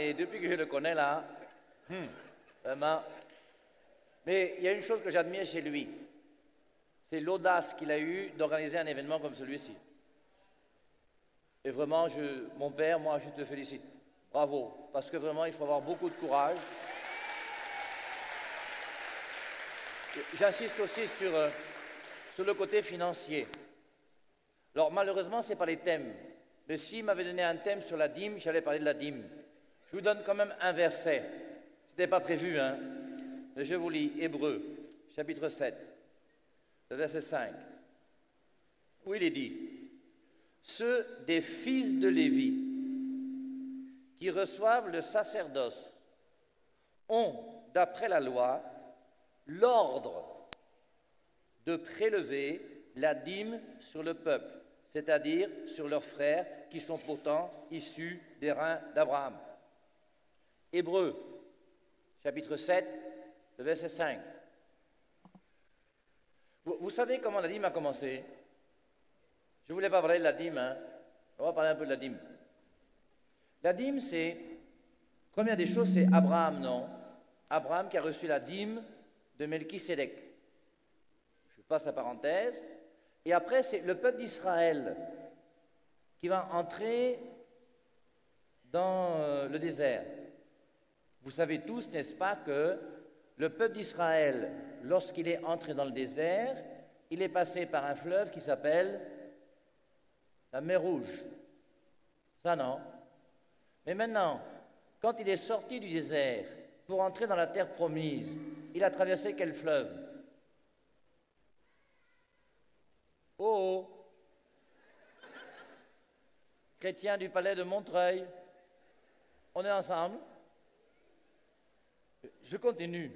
et depuis que je le connais là, vraiment. Mais il y a une chose que j'admire chez lui, c'est l'audace qu'il a eue d'organiser un événement comme celui-ci. Et vraiment, mon père, moi, je te félicite. Bravo, parce que vraiment, il faut avoir beaucoup de courage. J'insiste aussi sur le côté financier. Alors, malheureusement, ce n'est pas les thèmes. Mais s'il m'avait donné un thème sur la dîme, j'allais parler de la dîme. Je vous donne quand même un verset. Ce n'était pas prévu, hein. Mais je vous lis Hébreux, chapitre 7, le verset 5, où il est dit « Ceux des fils de Lévi qui reçoivent le sacerdoce ont, d'après la loi, l'ordre de prélever la dîme sur le peuple, c'est-à-dire sur leurs frères qui sont pourtant issus des reins d'Abraham. » Hébreux, chapitre 7, le verset 5. Vous savez comment la dîme a commencé? Je ne voulais pas parler de la dîme, hein. On va parler un peu de la dîme. La dîme, c'est, première des choses, c'est Abraham, non? Abraham qui a reçu la dîme de Melchisédek. Je passe la parenthèse. Et après, c'est le peuple d'Israël qui va entrer dans le désert. Vous savez tous, n'est-ce pas, que le peuple d'Israël, lorsqu'il est entré dans le désert, il est passé par un fleuve qui s'appelle la mer Rouge. Ça, non? Mais maintenant, quand il est sorti du désert pour entrer dans la terre promise, il a traversé quel fleuve? Oh! Chrétien du palais de Montreuil, on est ensemble? Je continue.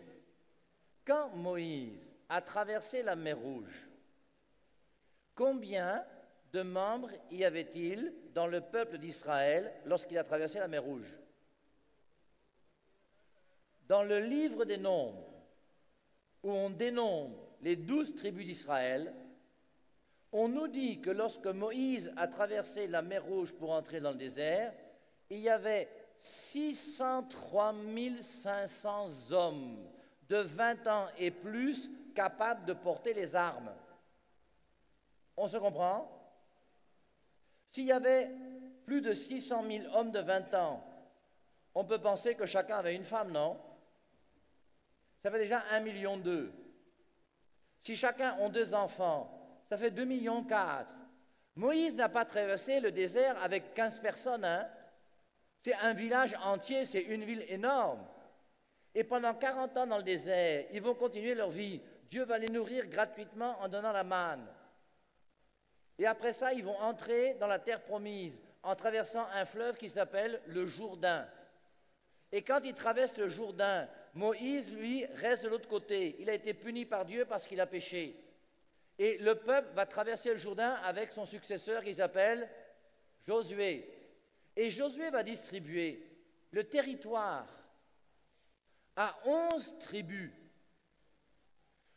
Quand Moïse a traversé la mer Rouge, combien de membres y avait-il dans le peuple d'Israël lorsqu'il a traversé la mer Rouge? Dans le livre des Nombres, où on dénombre les 12 tribus d'Israël, on nous dit que lorsque Moïse a traversé la mer Rouge pour entrer dans le désert, il y avait 603 500 hommes de 20 ans et plus capables de porter les armes. On se comprend? S'il y avait plus de 600 000 hommes de 20 ans, on peut penser que chacun avait une femme, non? Ça fait déjà 1,2 million. Si chacun a 2 enfants, ça fait 2,4 millions. Moïse n'a pas traversé le désert avec 15 personnes, hein? C'est un village entier, c'est une ville énorme. Et pendant 40 ans dans le désert, ils vont continuer leur vie. Dieu va les nourrir gratuitement en donnant la manne. Et après ça, ils vont entrer dans la terre promise en traversant un fleuve qui s'appelle le Jourdain. Et quand ils traversent le Jourdain, Moïse, lui, reste de l'autre côté. Il a été puni par Dieu parce qu'il a péché. Et le peuple va traverser le Jourdain avec son successeur qui s'appelle Josué. Et Josué va distribuer le territoire à 11 tribus.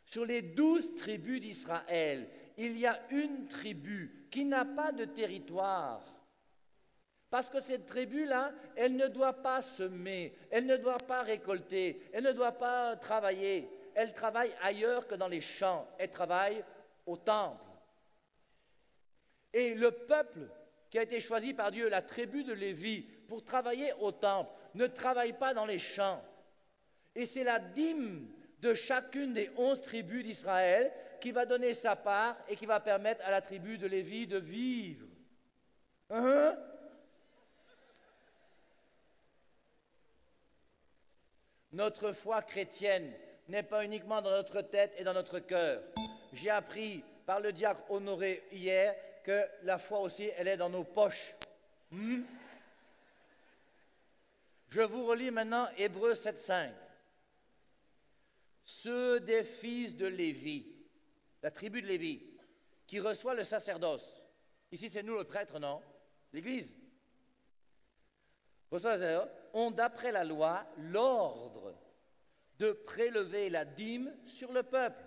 Sur les 12 tribus d'Israël, il y a une tribu qui n'a pas de territoire. Parce que cette tribu-là, elle ne doit pas semer, elle ne doit pas récolter, elle ne doit pas travailler. Elle travaille ailleurs que dans les champs, elle travaille au temple. Et le peuple qui a été choisi par Dieu, la tribu de Lévi, pour travailler au temple, ne travaille pas dans les champs. Et c'est la dîme de chacune des 11 tribus d'Israël qui va donner sa part et qui va permettre à la tribu de Lévi de vivre. Notre foi chrétienne n'est pas uniquement dans notre tête et dans notre cœur. J'ai appris par le diacre Honoré hier que la foi aussi, elle est dans nos poches. Je vous relis maintenant Hébreux 7,5. Ceux des fils de Lévi, la tribu de Lévi, qui reçoit le sacerdoce. Ici, c'est nous le prêtre, non? L'Église. Reçoit le sacerdoce, ont d'après la loi l'ordre de prélever la dîme sur le peuple.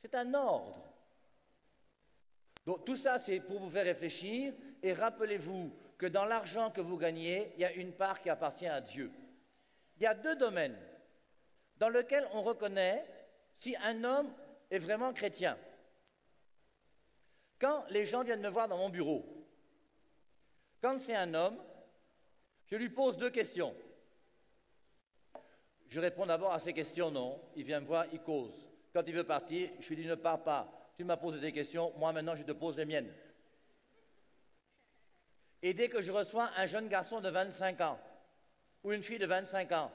C'est un ordre. Donc tout ça, c'est pour vous faire réfléchir et rappelez-vous que dans l'argent que vous gagnez, il y a une part qui appartient à Dieu. Il y a deux domaines dans lesquels on reconnaît si un homme est vraiment chrétien. Quand les gens viennent me voir dans mon bureau, quand c'est un homme, je lui pose deux questions. Je réponds d'abord à ces questions, non. Il vient me voir, il cause. Quand il veut partir, je lui dis ne pars pas. Tu m'as posé des questions, moi maintenant je te pose les miennes. Et dès que je reçois un jeune garçon de 25 ans ou une fille de 25 ans,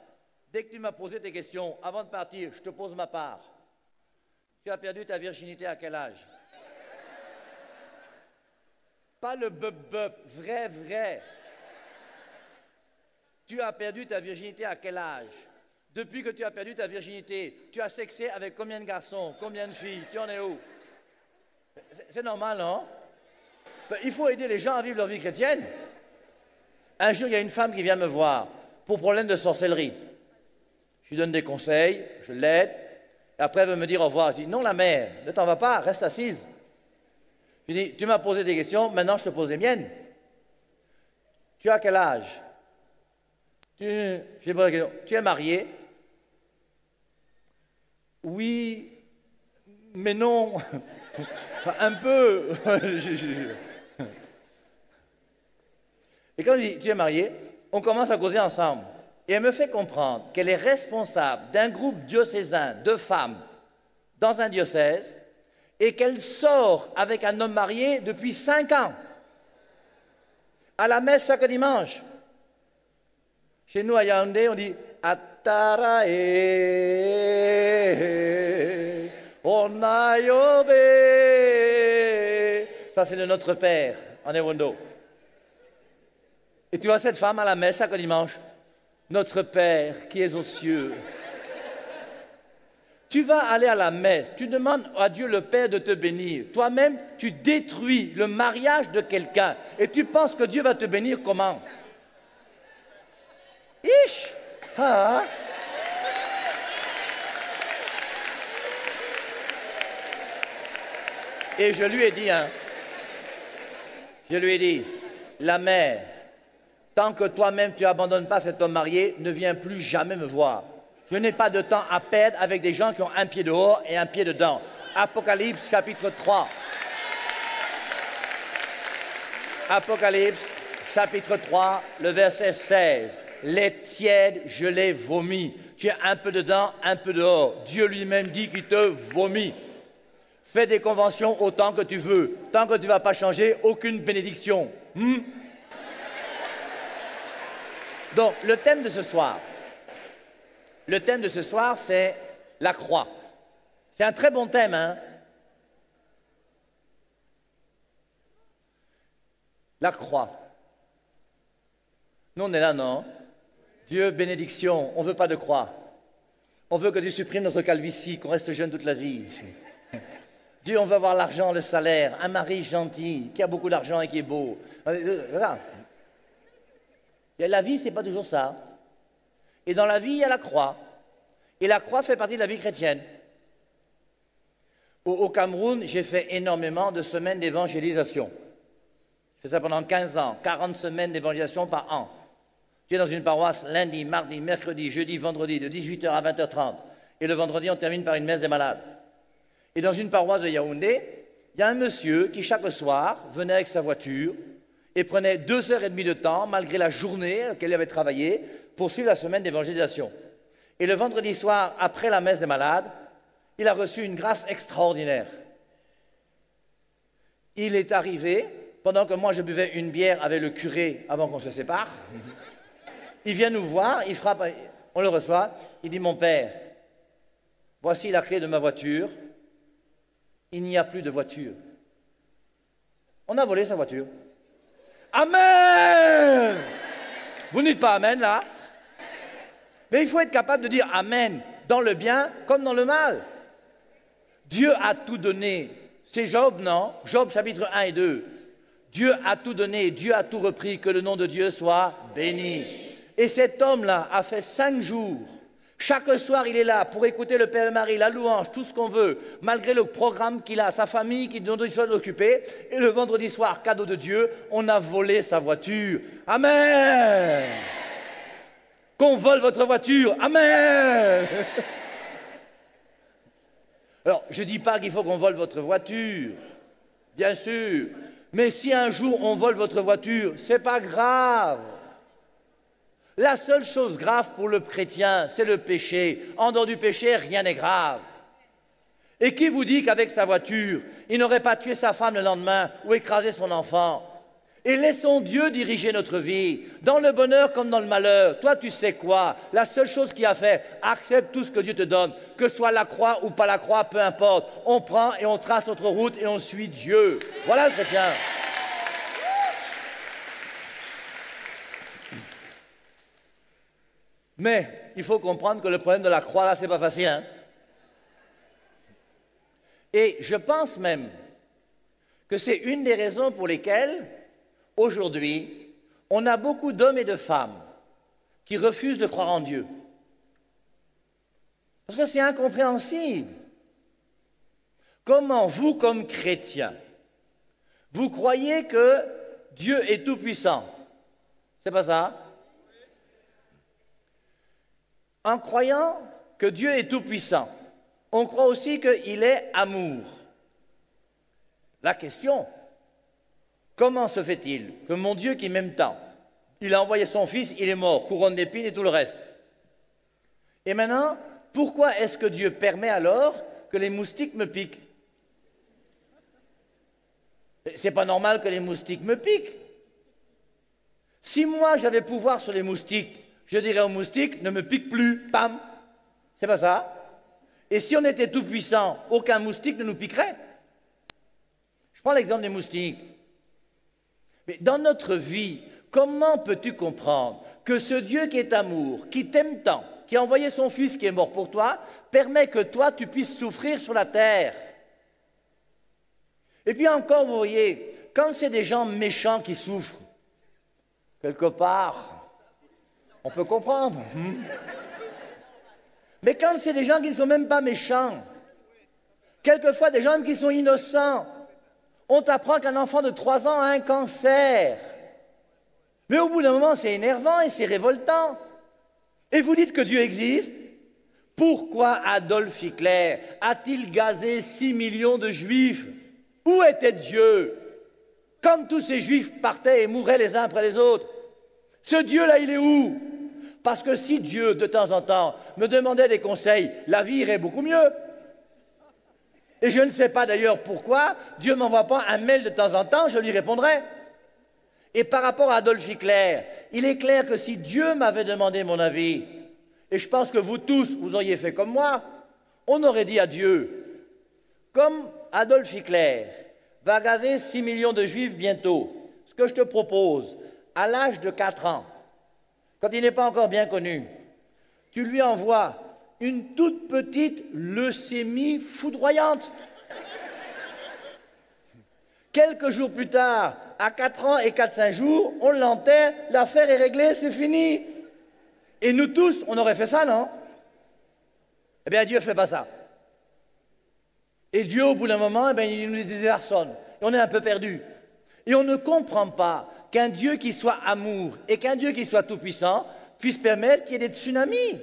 dès que tu m'as posé tes questions, avant de partir, je te pose ma part. Tu as perdu ta virginité à quel âge? Pas le bup-bup, vrai, vrai. Tu as perdu ta virginité à quel âge? Depuis que tu as perdu ta virginité, tu as sexé avec combien de garçons, combien de filles? Tu en es où? C'est normal, non? Il faut aider les gens à vivre leur vie chrétienne. Un jour, il y a une femme qui vient me voir pour problème de sorcellerie. Je lui donne des conseils, je l'aide, et après elle veut me dire au revoir. Je dis, non, la mère, ne t'en vas pas, reste assise. Je lui dis, tu m'as posé des questions, maintenant je te pose les miennes. Tu as quel âge? J'ai posé la question, tu es marié? Oui, mais non. Un peu. Et quand je dis, tu es marié, on commence à causer ensemble. Et elle me fait comprendre qu'elle est responsable d'un groupe diocésain de femmes dans un diocèse et qu'elle sort avec un homme marié depuis 5 ans. À la messe chaque dimanche. Chez nous à Yaoundé, on dit Atarae Onayobe. Ça, c'est de notre Père en Ewondo. Et tu vois cette femme à la messe chaque dimanche. Notre Père qui es aux cieux. Tu vas aller à la messe, tu demandes à Dieu le Père de te bénir. Toi-même, tu détruis le mariage de quelqu'un et tu penses que Dieu va te bénir comment? Ish! Ah. Et je lui ai dit, la mère, tant que toi-même tu n'abandonnes pas cet homme marié, ne viens plus jamais me voir. Je n'ai pas de temps à perdre avec des gens qui ont un pied dehors et un pied dedans. Apocalypse chapitre 3. Apocalypse chapitre 3, le verset 16. Les tièdes, je les vomis. Tu es un peu dedans, un peu dehors. Dieu lui-même dit qu'il te vomit. Fais des conventions autant que tu veux. Tant que tu ne vas pas changer, aucune bénédiction. Donc, le thème de ce soir, c'est la croix. C'est un très bon thème, hein? La croix. Nous, on est là, non? Dieu, bénédiction, on ne veut pas de croix. On veut que tu supprimes notre calvitie, qu'on reste jeune toute la vie. Dieu, on veut avoir l'argent, le salaire, un mari gentil, qui a beaucoup d'argent et qui est beau. Voilà. Et la vie, ce n'est pas toujours ça. Et dans la vie, il y a la croix. Et la croix fait partie de la vie chrétienne. Au Cameroun, j'ai fait énormément de semaines d'évangélisation. Je fais ça pendant 15 ans, 40 semaines d'évangélisation par an. Tu es dans une paroisse lundi, mardi, mercredi, jeudi, vendredi, de 18h à 20h30. Et le vendredi, on termine par une messe des malades. Et dans une paroisse de Yaoundé, il y a un monsieur qui, chaque soir, venait avec sa voiture et prenait 2h30 de temps, malgré la journée qu'elle avait travaillé, pour suivre la semaine d'évangélisation. Et le vendredi soir, après la messe des malades, il a reçu une grâce extraordinaire. Il est arrivé, pendant que moi je buvais une bière avec le curé avant qu'on se sépare, il vient nous voir, il frappe, on le reçoit, il dit « Mon père, voici la clé de ma voiture, il n'y a plus de voiture. » On a volé sa voiture. Amen! Vous ne dites pas Amen, là? Mais il faut être capable de dire Amen, dans le bien comme dans le mal. Dieu a tout donné. C'est Job, non? Job, chapitre 1 et 2. Dieu a tout donné, Dieu a tout repris, que le nom de Dieu soit béni. Et cet homme-là a fait 5 jours Chaque soir, il est là pour écouter le Père et Marie, la louange, tout ce qu'on veut, malgré le programme qu'il a, sa famille dont il soit occupé. Et le vendredi soir, cadeau de Dieu, on a volé sa voiture. Amen. Qu'on vole votre voiture. Amen. Alors, je ne dis pas qu'il faut qu'on vole votre voiture, bien sûr. Mais si un jour on vole votre voiture, ce n'est pas grave. La seule chose grave pour le chrétien, c'est le péché. En dehors du péché, rien n'est grave. Et qui vous dit qu'avec sa voiture, il n'aurait pas tué sa femme le lendemain ou écrasé son enfant? Et laissons Dieu diriger notre vie, dans le bonheur comme dans le malheur. Toi, tu sais quoi? La seule chose qu'il a fait, accepte tout ce que Dieu te donne, que ce soit la croix ou pas la croix, peu importe. On prend et on trace notre route et on suit Dieu. Voilà le chrétien. Mais il faut comprendre que le problème de la croix, là, c'est pas facile. Hein? Et je pense même que c'est une des raisons pour lesquelles, aujourd'hui, on a beaucoup d'hommes et de femmes qui refusent de croire en Dieu. Parce que c'est incompréhensible. Comment vous, comme chrétiens, vous croyez que Dieu est tout-puissant? C'est pas ça? En croyant que Dieu est tout-puissant, on croit aussi qu'il est amour. La question, comment se fait-il que mon Dieu qui m'aime tant, il a envoyé son Fils, il est mort, couronne d'épines et tout le reste. Et maintenant, pourquoi est-ce que Dieu permet alors que les moustiques me piquent? C'est pas normal que les moustiques me piquent. Si moi j'avais pouvoir sur les moustiques, je dirais aux moustiques, ne me pique plus, pam. C'est pas ça. Et si on était tout puissant, aucun moustique ne nous piquerait. Je prends l'exemple des moustiques. Mais dans notre vie, comment peux-tu comprendre que ce Dieu qui est amour, qui t'aime tant, qui a envoyé son Fils qui est mort pour toi, permet que toi, tu puisses souffrir sur la terre? Et puis encore, vous voyez, quand c'est des gens méchants qui souffrent, quelque part, on peut comprendre. Mais quand c'est des gens qui ne sont même pas méchants, quelquefois des gens qui sont innocents, on t'apprend qu'un enfant de 3 ans a un cancer. Mais au bout d'un moment, c'est énervant et c'est révoltant. Et vous dites que Dieu existe? Pourquoi Adolf Hitler a-t-il gazé 6 millions de Juifs? Où était Dieu quand tous ces Juifs partaient et mouraient les uns après les autres? Ce Dieu-là, il est où? Parce que si Dieu, de temps en temps, me demandait des conseils, la vie irait beaucoup mieux. Et je ne sais pas d'ailleurs pourquoi Dieu ne m'envoie pas un mail de temps en temps, je lui répondrai. Et par rapport à Adolf Hitler, il est clair que si Dieu m'avait demandé mon avis, et je pense que vous tous, vous auriez fait comme moi, on aurait dit à Dieu, comme Adolf Hitler va gazer 6 millions de Juifs bientôt, ce que je te propose, à l'âge de 4 ans, quand il n'est pas encore bien connu, tu lui envoies une toute petite leucémie foudroyante. Quelques jours plus tard, à 4 ans et 4-5 jours, on l'enterre, l'affaire est réglée, c'est fini. Et nous tous, on aurait fait ça, non? Eh bien, Dieu ne fait pas ça. Et Dieu, au bout d'un moment, eh bien, il nous désarçonne. Et on est un peu perdu. Et on ne comprend pas qu'un Dieu qui soit amour et qu'un Dieu qui soit tout-puissant puisse permettre qu'il y ait des tsunamis,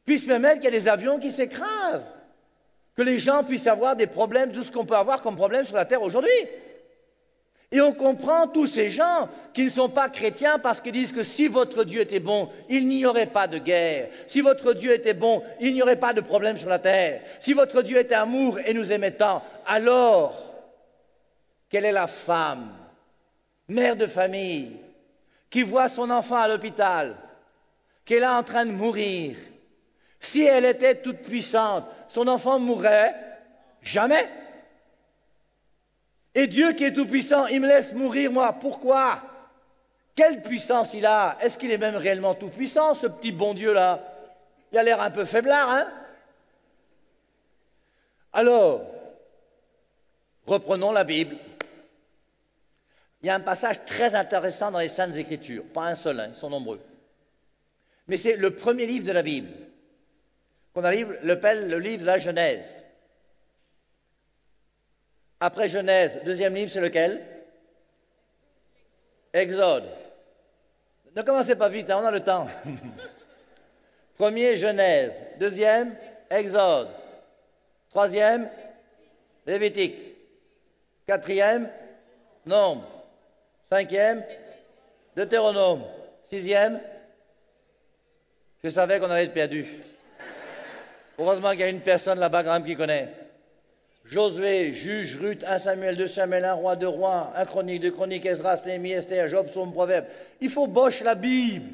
puisse permettre qu'il y ait des avions qui s'écrasent, que les gens puissent avoir des problèmes, tout ce qu'on peut avoir comme problème sur la terre aujourd'hui. Et on comprend tous ces gens qui ne sont pas chrétiens parce qu'ils disent que si votre Dieu était bon, il n'y aurait pas de guerre. Si votre Dieu était bon, il n'y aurait pas de problème sur la terre. Si votre Dieu était amour et nous aimait tant, alors, quelle est la femme, mère de famille, qui voit son enfant à l'hôpital, qui est là en train de mourir? Si elle était toute puissante, son enfant mourrait jamais. Et Dieu qui est tout-puissant, il me laisse mourir, moi. Pourquoi? Quelle puissance il a? Est-ce qu'il est même réellement tout-puissant, ce petit bon Dieu-là? Il a l'air un peu faiblard, hein? Alors, reprenons la Bible. Il y a un passage très intéressant dans les Saintes Écritures. Pas un seul, hein, ils sont nombreux. mais c'est le premier livre de la Bible, qu'on appelle le livre de la Genèse. Après Genèse, deuxième livre, c'est lequel? Exode. Ne commencez pas vite, hein, on a le temps. Premier, Genèse. Deuxième, Exode. Troisième, Lévitique. Quatrième, Nombre. Cinquième, Deutéronome. Sixième, je savais qu'on allait être perdu. Heureusement qu'il y a une personne là-bas quand même qui connaît. Josué, Juge, Ruth, 1 Samuel, 2 Samuel, 1 Roi, 2 Rois, 1 Chronique, 2 Chroniques, Esdras, Néhémie, Esther, Job, Psaume, Proverbe. Il faut boche la Bible.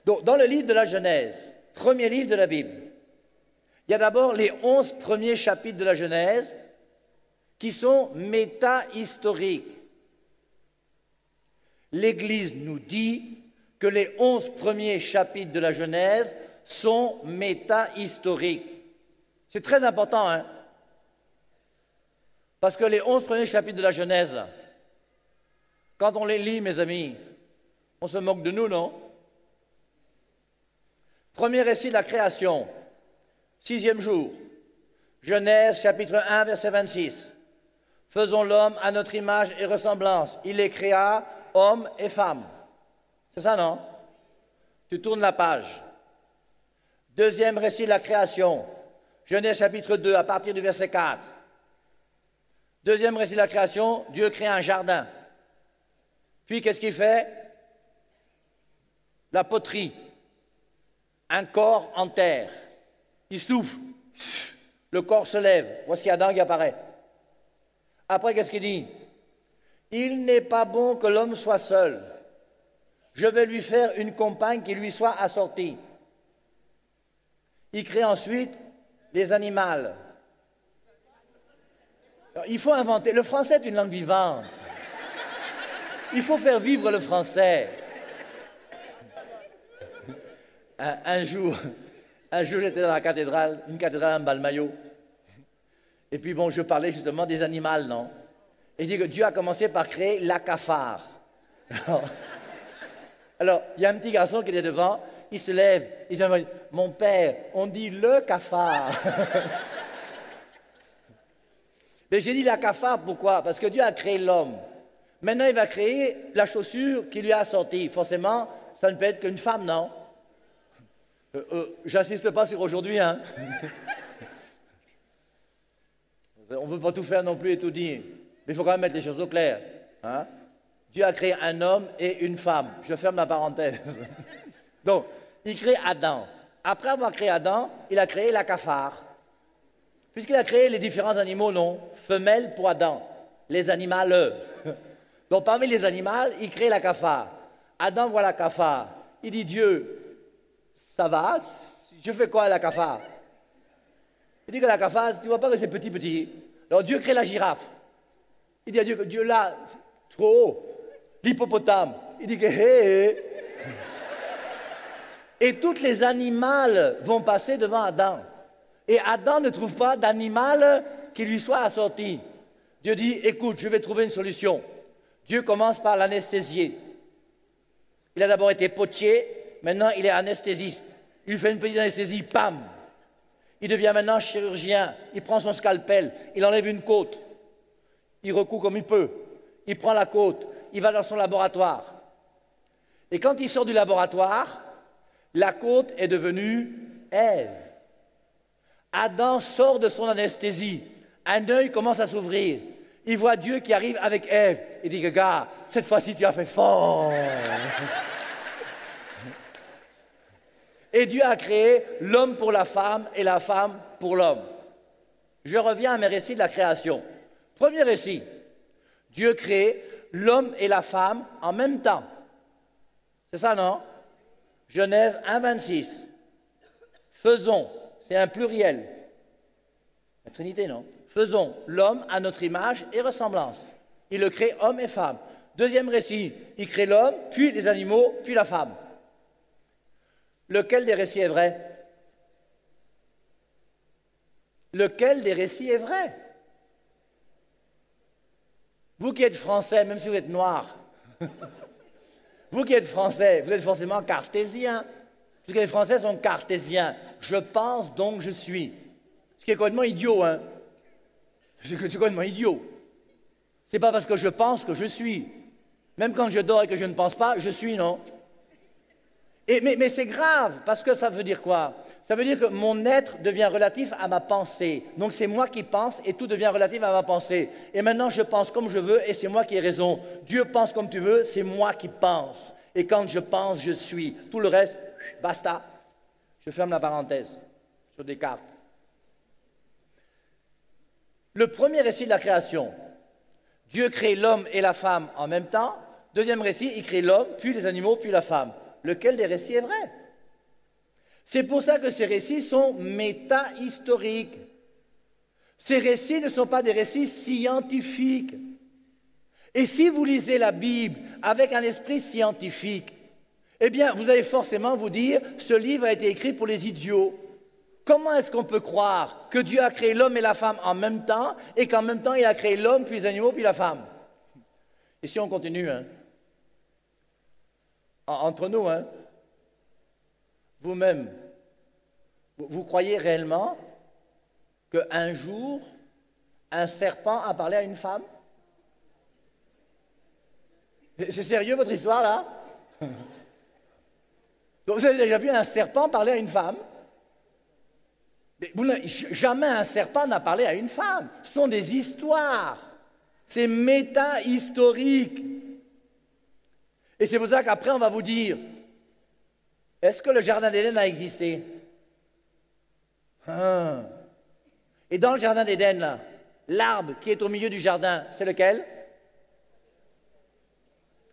Donc, dans le livre de la Genèse, premier livre de la Bible, il y a d'abord les 11 premiers chapitres de la Genèse qui sont méta-historiques. L'Église nous dit que les 11 premiers chapitres de la Genèse sont méta-historiques. C'est très important, hein? Parce que les 11 premiers chapitres de la Genèse, là, quand on les lit, mes amis, on se moque de nous, non? Premier récit de la création, 6e jour. Genèse, chapitre 1, verset 26. Faisons l'homme à notre image et ressemblance. Il les créa, hommes et femmes. C'est ça, non? Tu tournes la page. Deuxième récit de la création. Genèse chapitre 2, à partir du verset 4. Deuxième récit de la création, Dieu crée un jardin. Puis, qu'est-ce qu'il fait? La poterie. Un corps en terre. Il souffle. Le corps se lève. Voici Adam qui apparaît. Après, qu'est-ce qu'il dit? Il n'est pas bon que l'homme soit seul. Je vais lui faire une compagne qui lui soit assortie. Il crée ensuite les animaux. Alors, il faut inventer. Le français est une langue vivante. Il faut faire vivre le français. Un jour, j'étais dans la cathédrale, une cathédrale en Balmayo. Et puis bon, je parlais justement des animaux, non? Et je dis que Dieu a commencé par créer la cafard. Alors, il y a un petit garçon qui était devant, il se lève, il dit, mon père, on dit le cafard. Mais j'ai dit la cafard, pourquoi? Parce que Dieu a créé l'homme. Maintenant, il va créer la chaussure qui lui a sorti. Forcément, ça ne peut être qu'une femme, non? J'insiste pas sur aujourd'hui, hein. On ne veut pas tout faire non plus et tout dire. Mais il faut quand même mettre les choses au clair. Hein? Dieu a créé un homme et une femme. Je ferme la parenthèse. Donc, il crée Adam. Après avoir créé Adam, il a créé la cafard. Puisqu'il a créé les différents animaux, non? Femelles pour Adam. Les animaux. Donc, parmi les animaux, il crée la cafard. Adam voit la cafard. Il dit, Dieu, ça va? Je fais quoi à la cafard? Il dit que la cafard, tu ne vois pas que c'est petit. Alors Dieu crée la girafe. Il dit à Dieu que Dieu là, c'est trop haut. L'hippopotame. Il dit que hé. Et tous les animaux vont passer devant Adam. Et Adam ne trouve pas d'animal qui lui soit assorti. Dieu dit, écoute, je vais trouver une solution. Dieu commence par l'anesthésier. Il a d'abord été potier, maintenant il est anesthésiste. Il fait une petite anesthésie, pam. Il devient maintenant chirurgien, il prend son scalpel, il enlève une côte, il recoue comme il peut, il prend la côte, il va dans son laboratoire. Et quand il sort du laboratoire, la côte est devenue Ève. Adam sort de son anesthésie, un œil commence à s'ouvrir, il voit Dieu qui arrive avec Ève, il dit que gars, cette fois-ci tu as fait fort. Et Dieu a créé l'homme pour la femme et la femme pour l'homme. Je reviens à mes récits de la création. Premier récit, Dieu crée l'homme et la femme en même temps. C'est ça, non? Genèse 1, 26. Faisons, c'est un pluriel. La Trinité, non? Faisons l'homme à notre image et ressemblance. Il le crée homme et femme. Deuxième récit, il crée l'homme, puis les animaux, puis la femme. Lequel des récits est vrai? Lequel des récits est vrai? Vous qui êtes français, même si vous êtes noir, Vous qui êtes français, vous êtes forcément cartésien. Parce que les Français sont cartésiens. Je pense, donc je suis. Ce qui est complètement idiot, hein. C'est complètement idiot. C'est pas parce que je pense que je suis. Même quand je dors et que je ne pense pas, je suis, non? Mais c'est grave, parce que ça veut dire quoi? Ça veut dire que mon être devient relatif à ma pensée. Donc c'est moi qui pense et tout devient relatif à ma pensée. Et maintenant je pense comme je veux et c'est moi qui ai raison. Dieu pense comme tu veux, c'est moi qui pense. Et quand je pense, je suis. Tout le reste, basta. Je ferme la parenthèse sur Descartes. Le premier récit de la création, Dieu crée l'homme et la femme en même temps. Deuxième récit, il crée l'homme, puis les animaux, puis la femme. Lequel des récits est vrai? C'est pour ça que ces récits sont métahistoriques. Ces récits ne sont pas des récits scientifiques. Et si vous lisez la Bible avec un esprit scientifique, eh bien, vous allez forcément vous dire, ce livre a été écrit pour les idiots. Comment est-ce qu'on peut croire que Dieu a créé l'homme et la femme en même temps, et qu'en même temps, il a créé l'homme, puis les animaux, puis la femme? Et si on continue, hein? Entre nous, hein? Vous-même, vous croyez réellement qu'un jour, un serpent a parlé à une femme? C'est sérieux votre histoire, là? Donc, vous avez déjà vu un serpent parler à une femme? Mais jamais un serpent n'a parlé à une femme. Ce sont des histoires. C'est méta-historique. Et c'est pour ça qu'après, on va vous dire, est-ce que le jardin d'Éden a existé? Et dans le jardin d'Éden, là, l'arbre qui est au milieu du jardin, c'est lequel?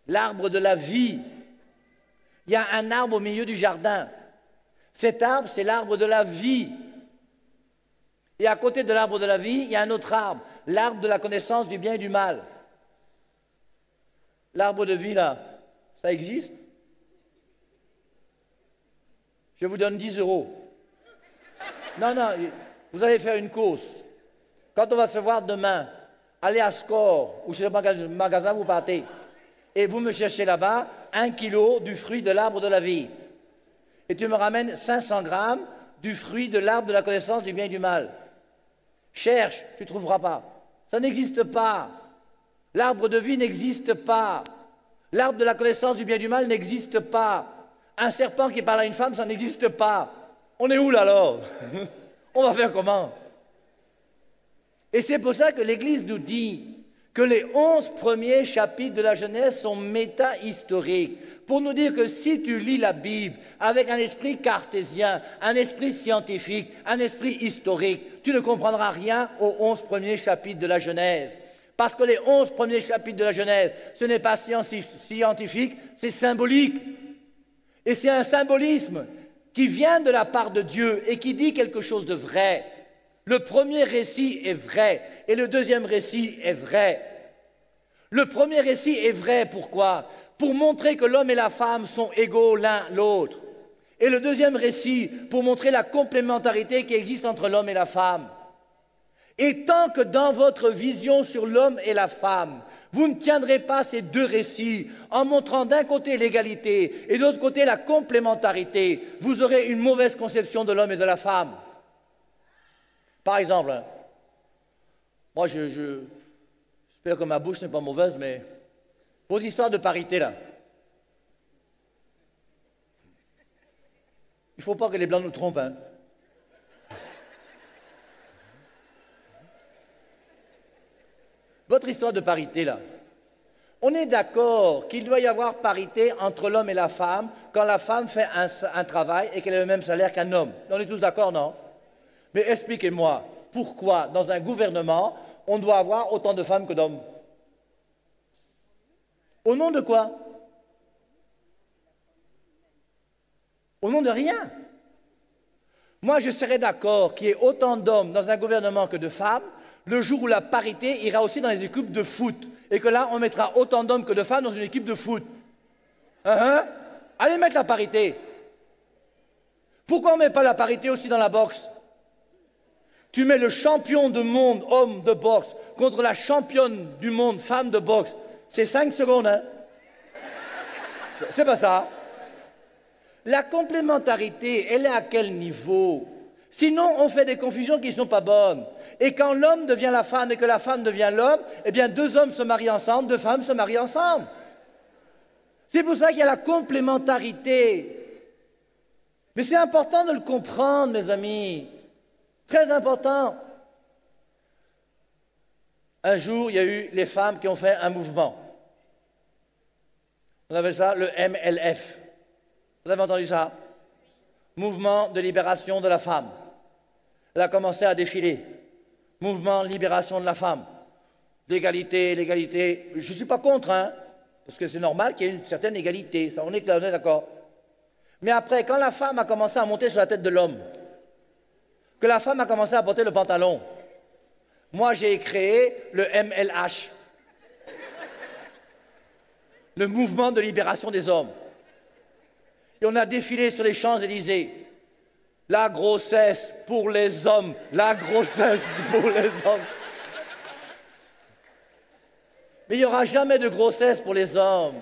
L'arbre de la vie. Il y a un arbre au milieu du jardin. Cet arbre, c'est l'arbre de la vie. Et à côté de l'arbre de la vie, il y a un autre arbre, l'arbre de la connaissance du bien et du mal. L'arbre de vie, là, ça existe? Je vous donne 10 €. Non, vous allez faire une course. Quand on va se voir demain, allez à Score, ou je ne sais pas quel magasin vous partez, et vous me cherchez là-bas 1 kilo du fruit de l'arbre de la vie. Et tu me ramènes 500 grammes du fruit de l'arbre de la connaissance du bien et du mal. Cherche, tu ne trouveras pas. Ça n'existe pas. L'arbre de vie n'existe pas. L'arbre de la connaissance du bien et du mal n'existe pas. Un serpent qui parle à une femme, ça n'existe pas. On est où là alors? On va faire comment? Et c'est pour ça que l'Église nous dit que les 11 premiers chapitres de la Genèse sont méta-historiques, pour nous dire que si tu lis la Bible avec un esprit cartésien, un esprit scientifique, un esprit historique, tu ne comprendras rien aux 11 premiers chapitres de la Genèse. Parce que les 11 premiers chapitres de la Genèse, ce n'est pas scientifique, c'est symbolique. Et c'est un symbolisme qui vient de la part de Dieu et qui dit quelque chose de vrai. Le premier récit est vrai et le deuxième récit est vrai. Le premier récit est vrai, pourquoi? Pour montrer que l'homme et la femme sont égaux l'un l'autre. Et le deuxième récit, pour montrer la complémentarité qui existe entre l'homme et la femme. Et tant que dans votre vision sur l'homme et la femme, vous ne tiendrez pas ces deux récits en montrant d'un côté l'égalité et de l'autre côté la complémentarité, vous aurez une mauvaise conception de l'homme et de la femme. Par exemple, hein, moi j'espère que ma bouche n'est pas mauvaise, mais vos histoires de parité là, il ne faut pas que les Blancs nous trompent. Hein. Votre histoire de parité là, on est d'accord qu'il doit y avoir parité entre l'homme et la femme quand la femme fait un travail et qu'elle a le même salaire qu'un homme. On est tous d'accord, non? Mais expliquez-moi, pourquoi dans un gouvernement, on doit avoir autant de femmes que d'hommes? Au nom de quoi? Au nom de rien. Moi, je serais d'accord qu'il y ait autant d'hommes dans un gouvernement que de femmes, le jour où la parité ira aussi dans les équipes de foot, et que là, on mettra autant d'hommes que de femmes dans une équipe de foot. Allez mettre la parité. Pourquoi on ne met pas la parité aussi dans la boxe? Tu mets le champion du monde, homme de boxe, contre la championne du monde, femme de boxe. C'est 5 secondes, hein? C'est pas ça. La complémentarité, elle est à quel niveau? Sinon, on fait des confusions qui ne sont pas bonnes. Et quand l'homme devient la femme et que la femme devient l'homme, eh bien, deux hommes se marient ensemble, deux femmes se marient ensemble. C'est pour ça qu'il y a la complémentarité. Mais c'est important de le comprendre, mes amis. Très important. Un jour, il y a eu les femmes qui ont fait un mouvement. On appelle ça le MLF. Vous avez entendu ça? Mouvement de libération de la femme. Elle a commencé à défiler. Mouvement de libération de la femme. L'égalité, l'égalité. Je ne suis pas contre, hein, parce que c'est normal qu'il y ait une certaine égalité. Ça, on est d'accord. Mais après, quand la femme a commencé à monter sur la tête de l'homme, que la femme a commencé à porter le pantalon, moi j'ai créé le MLH. Le mouvement de libération des hommes. Et on a défilé sur les Champs-Élysées. La grossesse pour les hommes, la grossesse pour les hommes. Mais il n'y aura jamais de grossesse pour les hommes.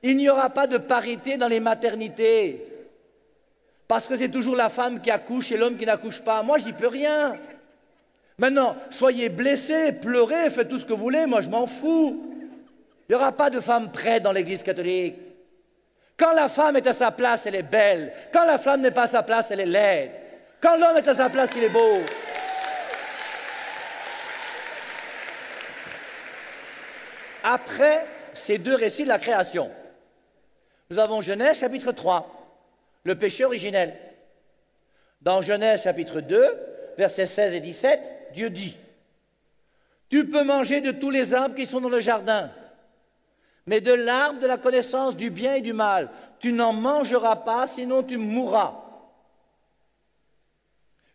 Il n'y aura pas de parité dans les maternités. Parce que c'est toujours la femme qui accouche et l'homme qui n'accouche pas. Moi, j'y peux rien. Maintenant, soyez blessés, pleurez, faites tout ce que vous voulez, moi je m'en fous. Il n'y aura pas de femme prête dans l'Église catholique. Quand la femme est à sa place, elle est belle. Quand la femme n'est pas à sa place, elle est laide. Quand l'homme est à sa place, il est beau. Après ces deux récits de la création, nous avons Genèse chapitre 3, le péché originel. Dans Genèse chapitre 2, versets 16 et 17, Dieu dit « Tu peux manger de tous les arbres qui sont dans le jardin, mais de l'arbre de la connaissance du bien et du mal, tu n'en mangeras pas, sinon tu mourras. »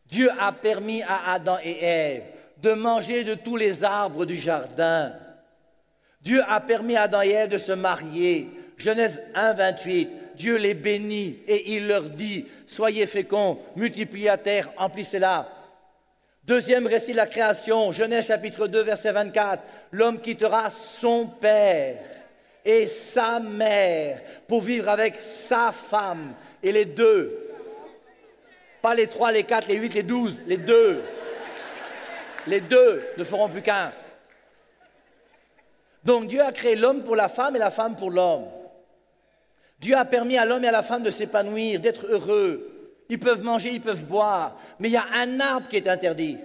Dieu a permis à Adam et Ève de manger de tous les arbres du jardin. Dieu a permis à Adam et Ève de se marier. Genèse 1, 28, Dieu les bénit et il leur dit « Soyez féconds, multipliez la terre, emplissez-la. » Deuxième récit de la création, Genèse chapitre 2, verset 24, l'homme quittera son père et sa mère pour vivre avec sa femme. Et les deux, pas les 3, les 4, les 8, les 12, les deux ne feront plus qu'un. Donc Dieu a créé l'homme pour la femme et la femme pour l'homme. Dieu a permis à l'homme et à la femme de s'épanouir, d'être heureux. Ils peuvent manger, ils peuvent boire, mais il y a un arbre qui est interdit.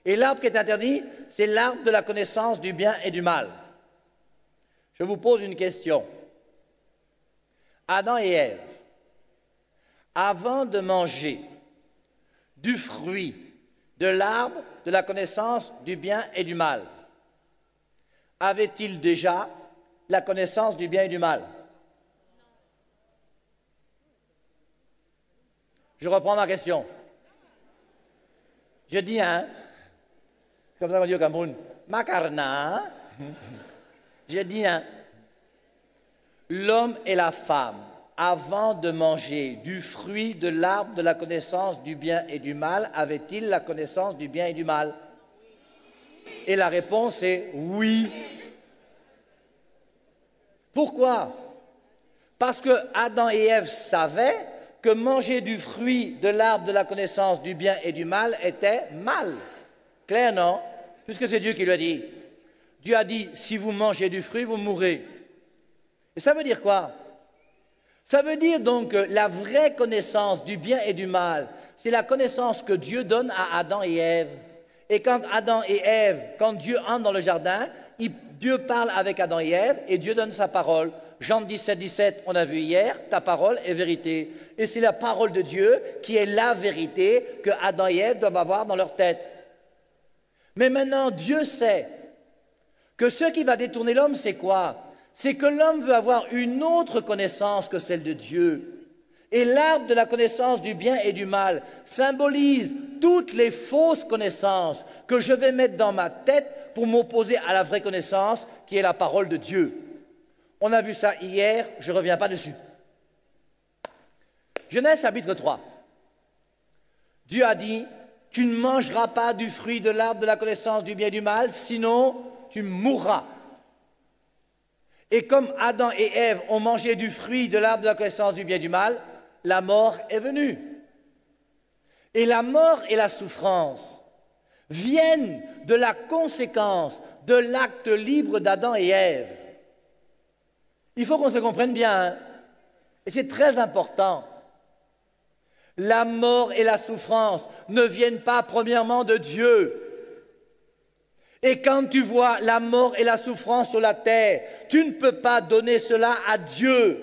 Et l'arbre qui est interdit, c'est l'arbre de la connaissance du bien et du mal. Je vous pose une question. Adam et Ève, avant de manger du fruit de l'arbre de la connaissance du bien et du mal, avaient-ils déjà la connaissance du bien et du mal? Je reprends ma question. Je dis un, c'est comme ça qu'on dit au Cameroun, macarna. Je dis un, l'homme et la femme, avant de manger du fruit de l'arbre de la connaissance du bien et du mal, avaient-ils la connaissance du bien et du mal? Et la réponse est oui. Pourquoi? Parce que Adam et Ève savaient que manger du fruit de l'arbre de la connaissance du bien et du mal était mal. Clair, non? Puisque c'est Dieu qui lui a dit. Dieu a dit, si vous mangez du fruit, vous mourrez. Et ça veut dire quoi? Ça veut dire donc que la vraie connaissance du bien et du mal, c'est la connaissance que Dieu donne à Adam et Ève. Et quand Adam et Ève, quand Dieu entre dans le jardin, Dieu parle avec Adam et Ève et Dieu donne sa parole. Jean 17, 17, on a vu hier, ta parole est vérité. Et c'est la parole de Dieu qui est la vérité que Adam et Ève doivent avoir dans leur tête. Mais maintenant, Dieu sait que ce qui va détourner l'homme, c'est quoi? C'est que l'homme veut avoir une autre connaissance que celle de Dieu. Et l'arbre de la connaissance du bien et du mal symbolise toutes les fausses connaissances que je vais mettre dans ma tête pour m'opposer à la vraie connaissance qui est la parole de Dieu. On a vu ça hier, je ne reviens pas dessus. Genèse chapitre 3. Dieu a dit, tu ne mangeras pas du fruit de l'arbre de la connaissance du bien et du mal, sinon tu mourras. Et comme Adam et Ève ont mangé du fruit de l'arbre de la connaissance du bien et du mal, la mort est venue. Et la mort et la souffrance viennent de la conséquence de l'acte libre d'Adam et Ève. Il faut qu'on se comprenne bien, hein? Et c'est très important. La mort et la souffrance ne viennent pas premièrement de Dieu. Et quand tu vois la mort et la souffrance sur la terre, tu ne peux pas donner cela à Dieu.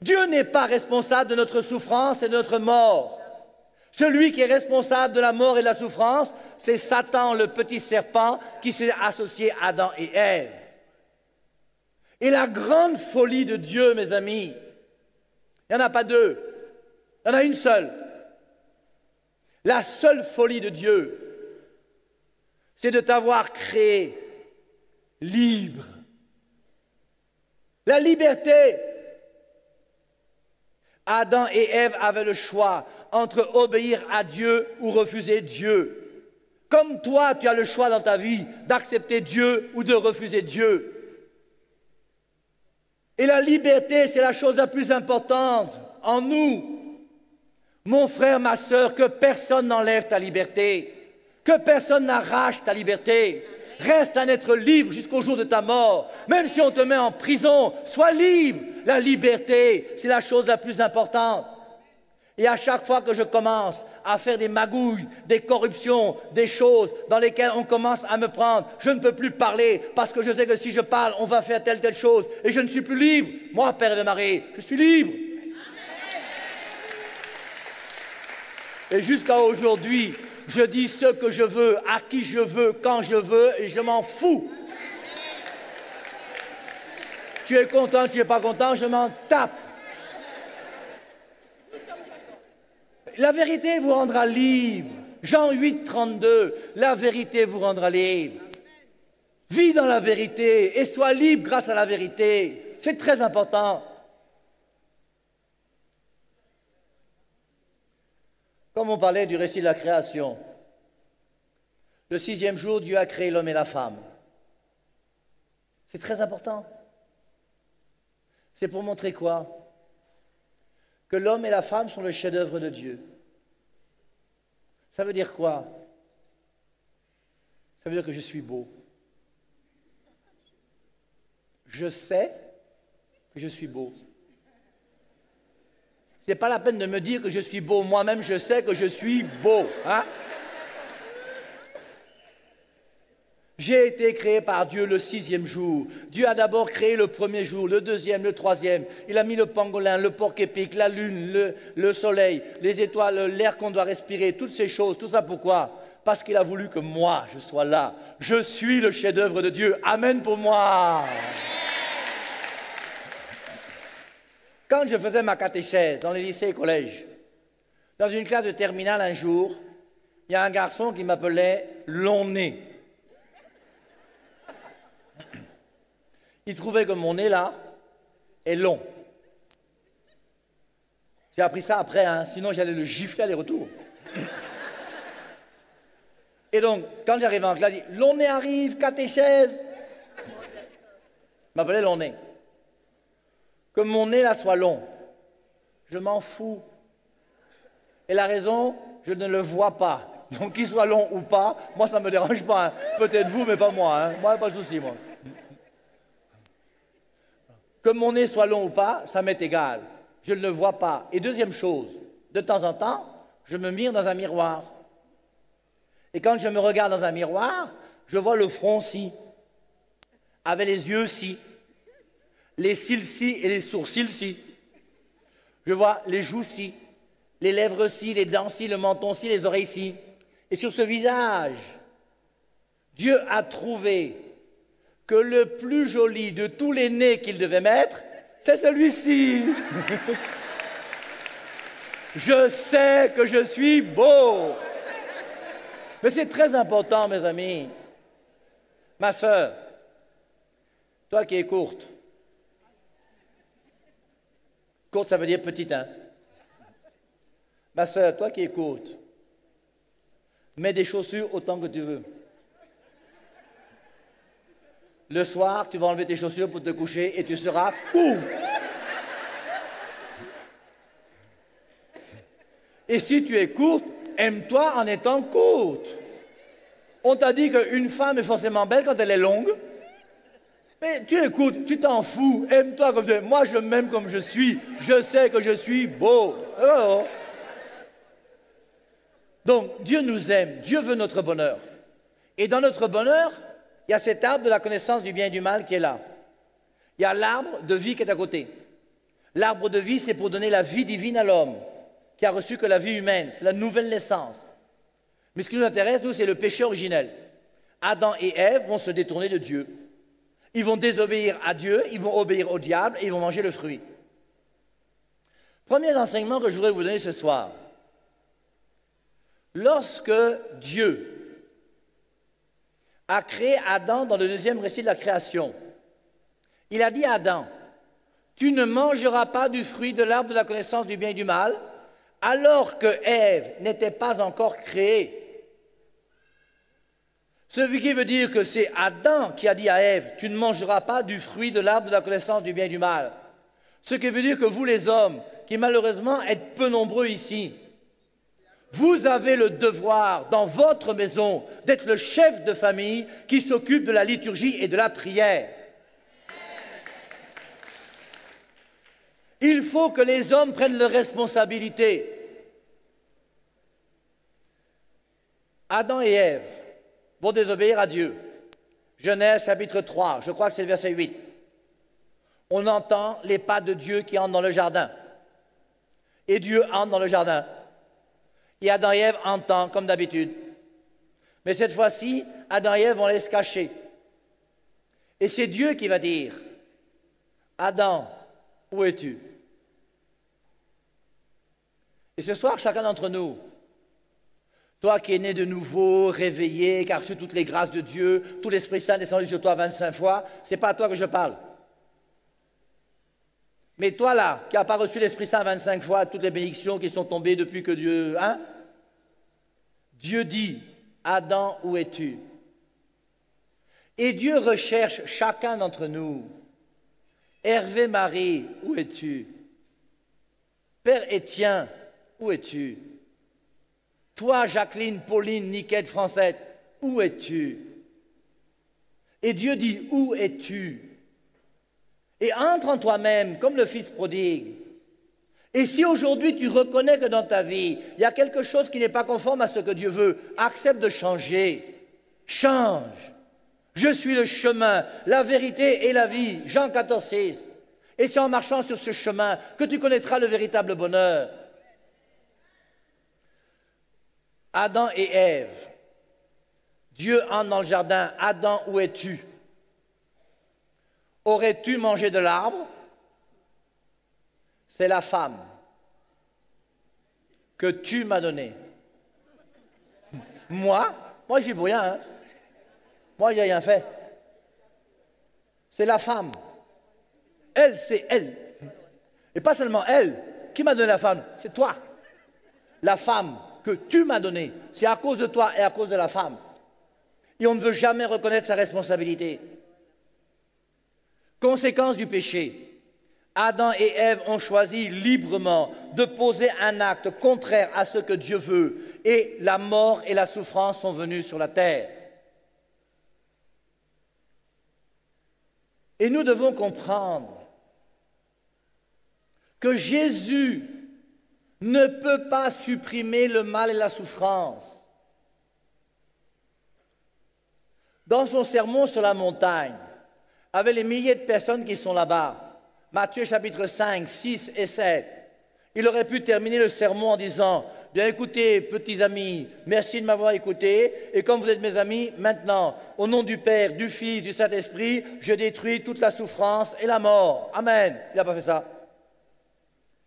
Dieu n'est pas responsable de notre souffrance et de notre mort. Celui qui est responsable de la mort et de la souffrance, c'est Satan, le petit serpent, qui s'est associé à Adam et Ève. Et la grande folie de Dieu, mes amis, il n'y en a pas deux, il y en a une seule. La seule folie de Dieu, c'est de t'avoir créé libre. La liberté. Adam et Ève avaient le choix entre obéir à Dieu ou refuser Dieu. Comme toi, tu as le choix dans ta vie d'accepter Dieu ou de refuser Dieu. Et la liberté, c'est la chose la plus importante en nous. Mon frère, ma sœur, que personne n'enlève ta liberté. Que personne n'arrache ta liberté. Reste un être libre jusqu'au jour de ta mort. Même si on te met en prison, sois libre. La liberté, c'est la chose la plus importante. Et à chaque fois que je commence à faire des magouilles, des corruptions, des choses dans lesquelles on commence à me prendre, je ne peux plus parler parce que je sais que si je parle, on va faire telle chose et je ne suis plus libre. Moi, Père de Marie, je suis libre. Et jusqu'à aujourd'hui, je dis ce que je veux, à qui je veux, quand je veux, et je m'en fous. Tu es content, tu n'es pas content, je m'en tape. La vérité vous rendra libre. Jean 8, 32, la vérité vous rendra libre. Vis dans la vérité et sois libre grâce à la vérité. C'est très important. Comme on parlait du récit de la création, le 6e jour, Dieu a créé l'homme et la femme. C'est très important. C'est pour montrer quoi? Que l'homme et la femme sont le chef-d'œuvre de Dieu. Ça veut dire quoi? Ça veut dire que je suis beau. Je sais que je suis beau. Ce n'est pas la peine de me dire que je suis beau. Moi-même, je sais que je suis beau. Hein? J'ai été créé par Dieu le 6e jour. Dieu a d'abord créé le 1er jour, le 2e, le 3e. Il a mis le pangolin, le porc-épic, la lune, le soleil, les étoiles, l'air qu'on doit respirer, toutes ces choses. Tout ça pourquoi? Parce qu'il a voulu que moi, je sois là. Je suis le chef-d'œuvre de Dieu. Amen pour moi. Quand je faisais ma catéchèse dans les lycées et collèges, dans une classe de terminale un jour, il y a un garçon qui m'appelait long-nez. Il trouvait que mon nez, là, est long. J'ai appris ça après, hein, sinon j'allais le gifler aller-retour. Et donc, quand j'arrivais en classe, il dit « Long nez arrive, catéchèse !» Il m'appelait long nez. Que mon nez, là, soit long. Je m'en fous. Et la raison, je ne le vois pas. Donc, qu'il soit long ou pas, moi, ça ne me dérange pas. Hein. Peut-être vous, mais pas moi. Hein. Moi, pas de souci, moi. Que mon nez soit long ou pas, ça m'est égal. Je ne le vois pas. Et deuxième chose, de temps en temps, je me mire dans un miroir. Et quand je me regarde dans un miroir, je vois le front-ci, avec les yeux-ci, les cils-ci et les sourcils-ci. Je vois les joues-ci, les lèvres-ci, les dents-ci, le menton-ci, les oreilles-ci. Et sur ce visage, Dieu a trouvé que le plus joli de tous les nez qu'il devait mettre, c'est celui-ci. Je sais que je suis beau. Mais c'est très important, mes amis. Ma sœur, toi qui es courte. Courte, ça veut dire petite, hein. Ma sœur, toi qui es courte, mets des chaussures autant que tu veux. Le soir, tu vas enlever tes chaussures pour te coucher et tu seras court. Et si tu es courte, aime-toi en étant courte. On t'a dit qu'une femme est forcément belle quand elle est longue. Mais tu es courte, tu t'en fous. Aime-toi comme tu es. Moi, je m'aime comme je suis. Je sais que je suis beau. Oh. Donc, Dieu nous aime. Dieu veut notre bonheur. Et dans notre bonheur, il y a cet arbre de la connaissance du bien et du mal qui est là. Il y a l'arbre de vie qui est à côté. L'arbre de vie, c'est pour donner la vie divine à l'homme, qui a reçu que la vie humaine, c'est la nouvelle naissance. Mais ce qui nous intéresse, nous, c'est le péché originel. Adam et Ève vont se détourner de Dieu. Ils vont désobéir à Dieu, ils vont obéir au diable et ils vont manger le fruit. Premier enseignement que je voudrais vous donner ce soir. Lorsque Dieu a créé Adam dans le deuxième récit de la création, il a dit à Adam, « Tu ne mangeras pas du fruit de l'arbre de la connaissance du bien et du mal » alors que Ève n'était pas encore créée. Ce qui veut dire que c'est Adam qui a dit à Ève, tu ne mangeras pas du fruit de l'arbre de la connaissance du bien et du mal. Ce qui veut dire que vous les hommes, qui malheureusement êtes peu nombreux ici, vous avez le devoir dans votre maison d'être le chef de famille qui s'occupe de la liturgie et de la prière. Il faut que les hommes prennent leurs responsabilités. Adam et Ève vont désobéir à Dieu. Genèse chapitre 3, je crois que c'est le verset 8. On entend les pas de Dieu qui entrent dans le jardin. Et Dieu entre dans le jardin. Et Adam et Ève entendent comme d'habitude. Mais cette fois-ci, Adam et Ève vont aller se cacher. Et c'est Dieu qui va dire, Adam, où es-tu? Et ce soir, chacun d'entre nous, toi qui es né de nouveau, réveillé, qui as reçu toutes les grâces de Dieu, tout l'Esprit Saint descendu sur toi 25 fois, ce n'est pas à toi que je parle. Mais toi là, qui n'as pas reçu l'Esprit Saint 25 fois, toutes les bénédictions qui sont tombées depuis que Dieu... Hein? Dieu dit, Adam, où es-tu? Et Dieu recherche chacun d'entre nous. Hervé Marie, où es-tu? Père Étienne, où es-tu? Toi, Jacqueline, Pauline, Niquette, Francette, où es-tu? Et Dieu dit, où es-tu? Et entre en toi-même, comme le fils prodigue. Et si aujourd'hui tu reconnais que dans ta vie, il y a quelque chose qui n'est pas conforme à ce que Dieu veut, accepte de changer. Change. Je suis le chemin, la vérité et la vie. Jean 14, 6. Et c'est en marchant sur ce chemin que tu connaîtras le véritable bonheur. Adam et Ève. Dieu entre dans le jardin. Adam, où es-tu? Aurais-tu mangé de l'arbre? C'est la femme que tu m'as donnée. Moi, je suis pour rien. Hein? Moi, j'ai rien fait. C'est la femme. Elle, c'est elle. Et pas seulement elle. Qui m'a donné la femme? C'est toi. La femme que tu m'as donnée, c'est à cause de toi et à cause de la femme. Et on ne veut jamais reconnaître sa responsabilité. Conséquence du péché. Adam et Ève ont choisi librement de poser un acte contraire à ce que Dieu veut, et la mort et la souffrance sont venues sur la terre. Et nous devons comprendre que Jésus ne peut pas supprimer le mal et la souffrance. Dans son sermon sur la montagne, avec les milliers de personnes qui sont là-bas, Matthieu chapitre 5, 6 et 7, il aurait pu terminer le sermon en disant « Bien écoutez, petits amis, merci de m'avoir écouté, et comme vous êtes mes amis, maintenant, au nom du Père, du Fils, du Saint-Esprit, je détruis toute la souffrance et la mort. Amen. » Il n'a pas fait ça.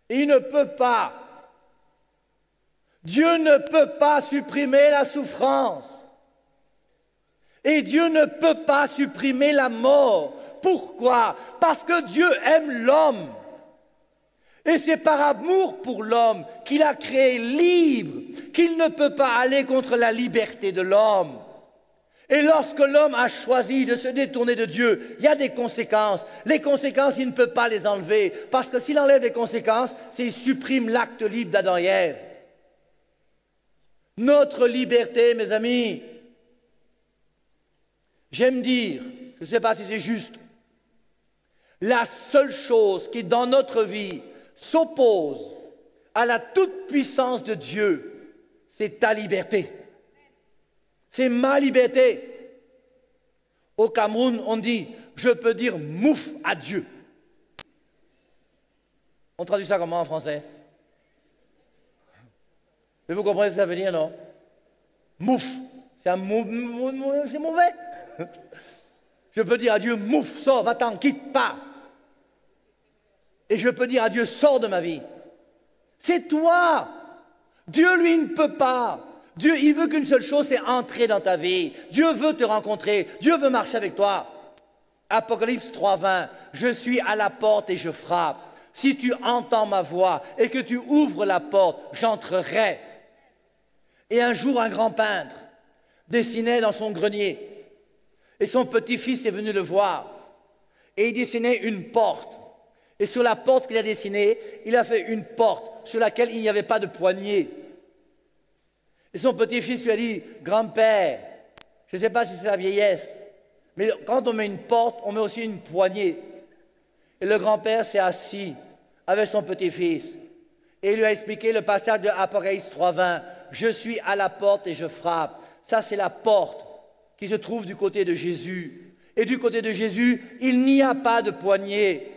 Et il ne peut pas. Dieu ne peut pas supprimer la souffrance. Et Dieu ne peut pas supprimer la mort. Pourquoi? Parce que Dieu aime l'homme. Et c'est par amour pour l'homme qu'il a créé libre, qu'il ne peut pas aller contre la liberté de l'homme. Et lorsque l'homme a choisi de se détourner de Dieu, il y a des conséquences. Les conséquences, il ne peut pas les enlever. Parce que s'il enlève les conséquences, c'est qu'il supprime l'acte libre d'Adam et Ève. Notre liberté, mes amis, j'aime dire, je ne sais pas si c'est juste, la seule chose qui dans notre vie s'oppose à la toute-puissance de Dieu, c'est ta liberté. C'est ma liberté. Au Cameroun, on dit, je peux dire mouf à Dieu. On traduit ça comment en français? Mais vous comprenez ce que ça veut dire, non? Mouf. C'est mauvais. Je peux dire à Dieu, mouf, sors, va-t'en, quitte pas. Et je peux dire à Dieu, sors de ma vie. C'est toi. Dieu, lui, ne peut pas. Dieu, il veut qu'une seule chose, c'est entrer dans ta vie. Dieu veut te rencontrer. Dieu veut marcher avec toi. Apocalypse 3:20, je suis à la porte et je frappe. Si tu entends ma voix et que tu ouvres la porte, j'entrerai. Et un jour, un grand peintre dessinait dans son grenier. Et son petit-fils est venu le voir. Et il dessinait une porte. Et sur la porte qu'il a dessinée, il a fait une porte sur laquelle il n'y avait pas de poignée. Et son petit-fils lui a dit, grand-père, je ne sais pas si c'est la vieillesse, mais quand on met une porte, on met aussi une poignée. Et le grand-père s'est assis avec son petit-fils et il lui a expliqué le passage de Apocalypse 3:20. Je suis à la porte et je frappe. Ça, c'est la porte qui se trouve du côté de Jésus. Et du côté de Jésus, il n'y a pas de poignée.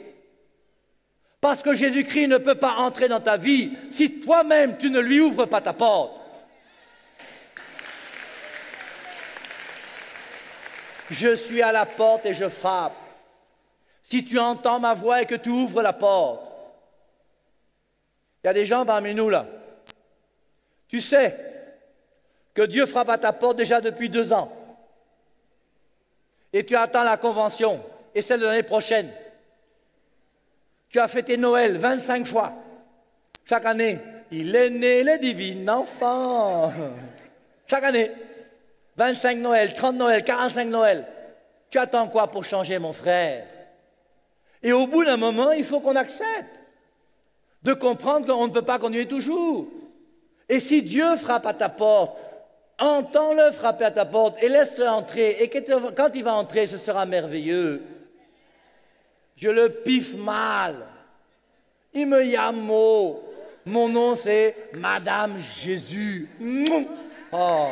Parce que Jésus-Christ ne peut pas entrer dans ta vie si toi-même tu ne lui ouvres pas ta porte. Je suis à la porte et je frappe. Si tu entends ma voix et que tu ouvres la porte, il y a des gens parmi nous là. Tu sais que Dieu frappe à ta porte déjà depuis 2 ans. Et tu attends la convention et celle de l'année prochaine. Tu as fêté Noël 25 fois. Chaque année, il est né le divin enfant. Chaque année. 25 Noël, 30 Noël, 45 Noël. Tu attends quoi pour changer, mon frère? Et au bout d'un moment, il faut qu'on accepte de comprendre qu'on ne peut pas continuer toujours. Et si Dieu frappe à ta porte, entends-le frapper à ta porte et laisse-le entrer. Et quand il va entrer, ce sera merveilleux. Je le piffe mal. Il me yamo. Mon nom, c'est Madame Jésus. Oh.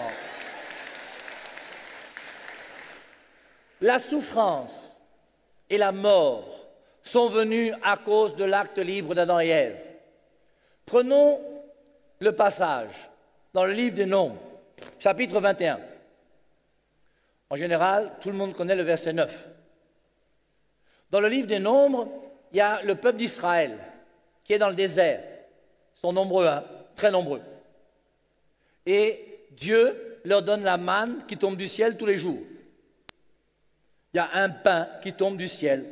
La souffrance et la mort sont venues à cause de l'acte libre d'Adam et Ève. Prenons le passage dans le livre des Nombres, chapitre 21. En général, tout le monde connaît le verset 9. Dans le livre des Nombres, il y a le peuple d'Israël qui est dans le désert. Ils sont nombreux, hein, très nombreux. Et Dieu leur donne la manne qui tombe du ciel tous les jours. Il y a un pain qui tombe du ciel.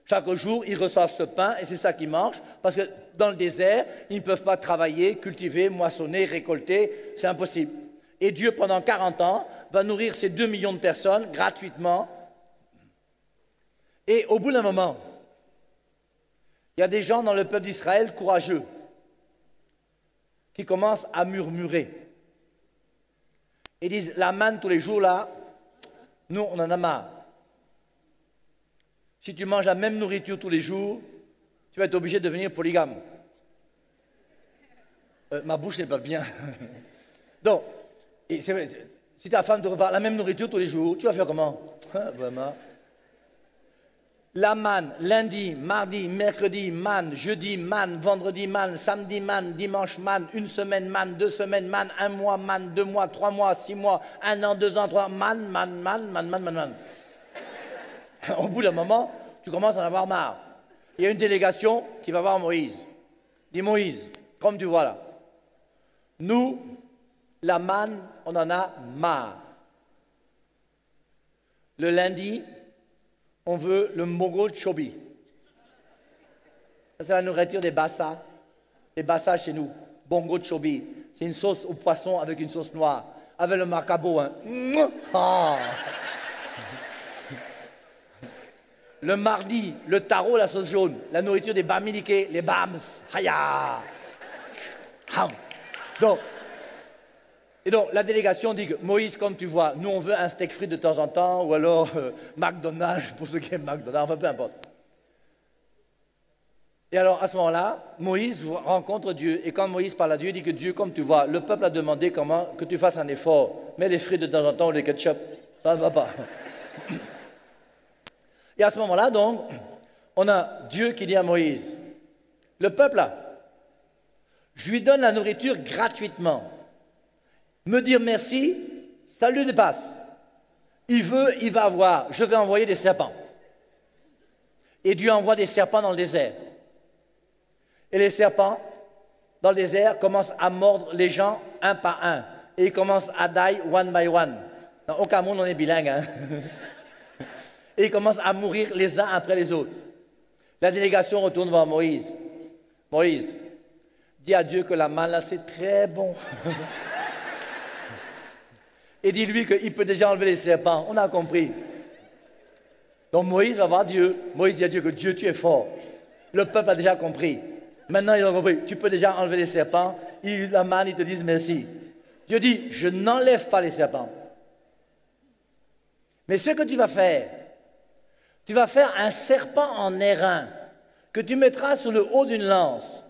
Chaque jour, ils reçoivent ce pain et c'est ça qui marche, parce que dans le désert, ils ne peuvent pas travailler, cultiver, moissonner, récolter, c'est impossible. Et Dieu, pendant 40 ans, va nourrir ces 2 millions de personnes gratuitement. Et au bout d'un moment, il y a des gens dans le peuple d'Israël courageux qui commencent à murmurer. Ils disent, la manne tous les jours là, nous on en a marre. Si tu manges la même nourriture tous les jours, tu vas être obligé de devenir polygame. Ma bouche n'est pas bien. Donc, si ta femme te prépare la même nourriture tous les jours, tu vas faire comment? Vraiment. La manne, lundi, mardi, mercredi, manne, jeudi, manne, vendredi, manne, samedi, manne, dimanche, manne, 1 semaine, manne, 2 semaines, manne, 1 mois, manne, 2 mois, 3 mois, 6 mois, 1 an, 2 ans, 3 manne, manne, manne, manne, manne, manne, manne. Au bout d'un moment, tu commences à en avoir marre. Il y a une délégation qui va voir Moïse. Dis Moïse, comme tu vois là, nous, la manne, on en a marre. Le lundi, on veut le mogo chobi. C'est la nourriture des Bassa. Les Bassa chez nous, bongo chobi. C'est une sauce au poisson avec une sauce noire. avec le macabo. Hein. Ah. Le mardi, le taro, la sauce jaune, la nourriture des bamiliqués, les bams. Haya. Donc, et donc, la délégation dit que Moïse, comme tu vois, nous on veut un steak frit de temps en temps, ou alors McDonald's, pour ceux qui aiment McDonald's, enfin peu importe. Et alors, à ce moment-là, Moïse rencontre Dieu, et quand Moïse parle à Dieu, il dit que Dieu, comme tu vois, le peuple a demandé que tu fasses un effort, mets les frites de temps en temps ou les ketchup, ça ne va pas. Et à ce moment-là, donc, on a Dieu qui dit à Moïse, le peuple là, je lui donne la nourriture gratuitement. Me dire merci, ça lui dépasse. Il veut, il va avoir. Je vais envoyer des serpents. Et Dieu envoie des serpents dans le désert. Et les serpents, dans le désert, commencent à mordre les gens un par un. Et ils commencent à die one by one. Dans aucun monde, on est bilingue. Hein? Et ils commencent à mourir les uns après les autres. La délégation retourne voir Moïse. Moïse, dis à Dieu que la manne là, c'est très bon. Et dis-lui qu'il peut déjà enlever les serpents. On a compris. Donc Moïse va voir Dieu. Moïse dit à Dieu que Dieu, tu es fort. Le peuple a déjà compris. Maintenant, ils ont compris. Tu peux déjà enlever les serpents. La manne, ils te disent merci. Dieu dit, je n'enlève pas les serpents. Mais ce que tu vas faire un serpent en airain que tu mettras sur le haut d'une lance.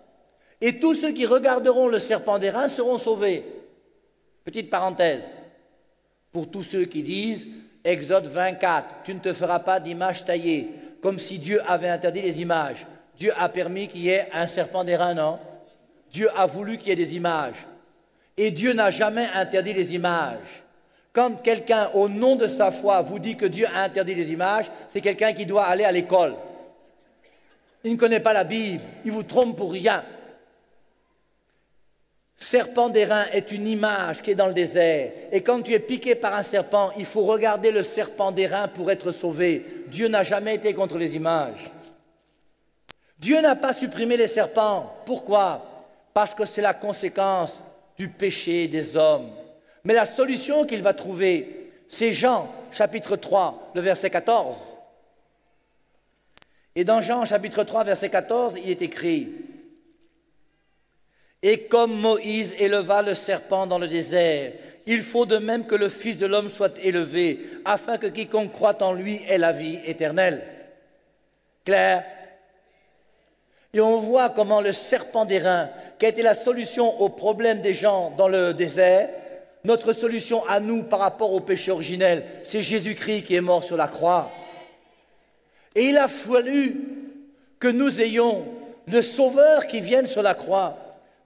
Et tous ceux qui regarderont le serpent d'airain seront sauvés. Petite parenthèse. Pour tous ceux qui disent, Exode 24, tu ne te feras pas d'image taillée, comme si Dieu avait interdit les images. Dieu a permis qu'il y ait un serpent d'airain, non? Dieu a voulu qu'il y ait des images. Et Dieu n'a jamais interdit les images. Quand quelqu'un, au nom de sa foi, vous dit que Dieu a interdit les images, c'est quelqu'un qui doit aller à l'école. Il ne connaît pas la Bible, il vous trompe pour rien. Serpent d'airain est une image qui est dans le désert. Et quand tu es piqué par un serpent, il faut regarder le serpent d'airain pour être sauvé. Dieu n'a jamais été contre les images. Dieu n'a pas supprimé les serpents. Pourquoi? Parce que c'est la conséquence du péché des hommes. Mais la solution qu'il va trouver, c'est Jean, chapitre 3, le verset 14. Et dans Jean, chapitre 3, verset 14, il est écrit... Et comme Moïse éleva le serpent dans le désert, il faut de même que le Fils de l'homme soit élevé, afin que quiconque croit en lui ait la vie éternelle. Clair? Et on voit comment le serpent d'airain, qui a été la solution au problème des gens dans le désert, notre solution à nous par rapport au péché originel, c'est Jésus-Christ qui est mort sur la croix. Et il a fallu que nous ayons le Sauveur qui vienne sur la croix,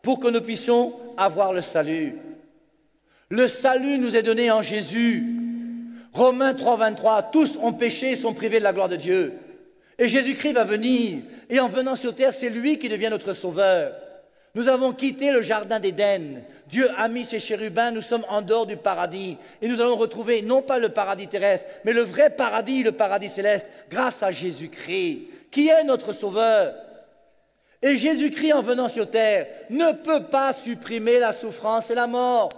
pour que nous puissions avoir le salut. Le salut nous est donné en Jésus. Romains 3, 23, tous ont péché et sont privés de la gloire de Dieu. Et Jésus-Christ va venir, et en venant sur terre, c'est lui qui devient notre sauveur. Nous avons quitté le jardin d'Éden. Dieu a mis ses chérubins, nous sommes en dehors du paradis. Et nous allons retrouver non pas le paradis terrestre, mais le vrai paradis, le paradis céleste, grâce à Jésus-Christ, qui est notre sauveur. Et Jésus-Christ, en venant sur terre, ne peut pas supprimer la souffrance et la mort.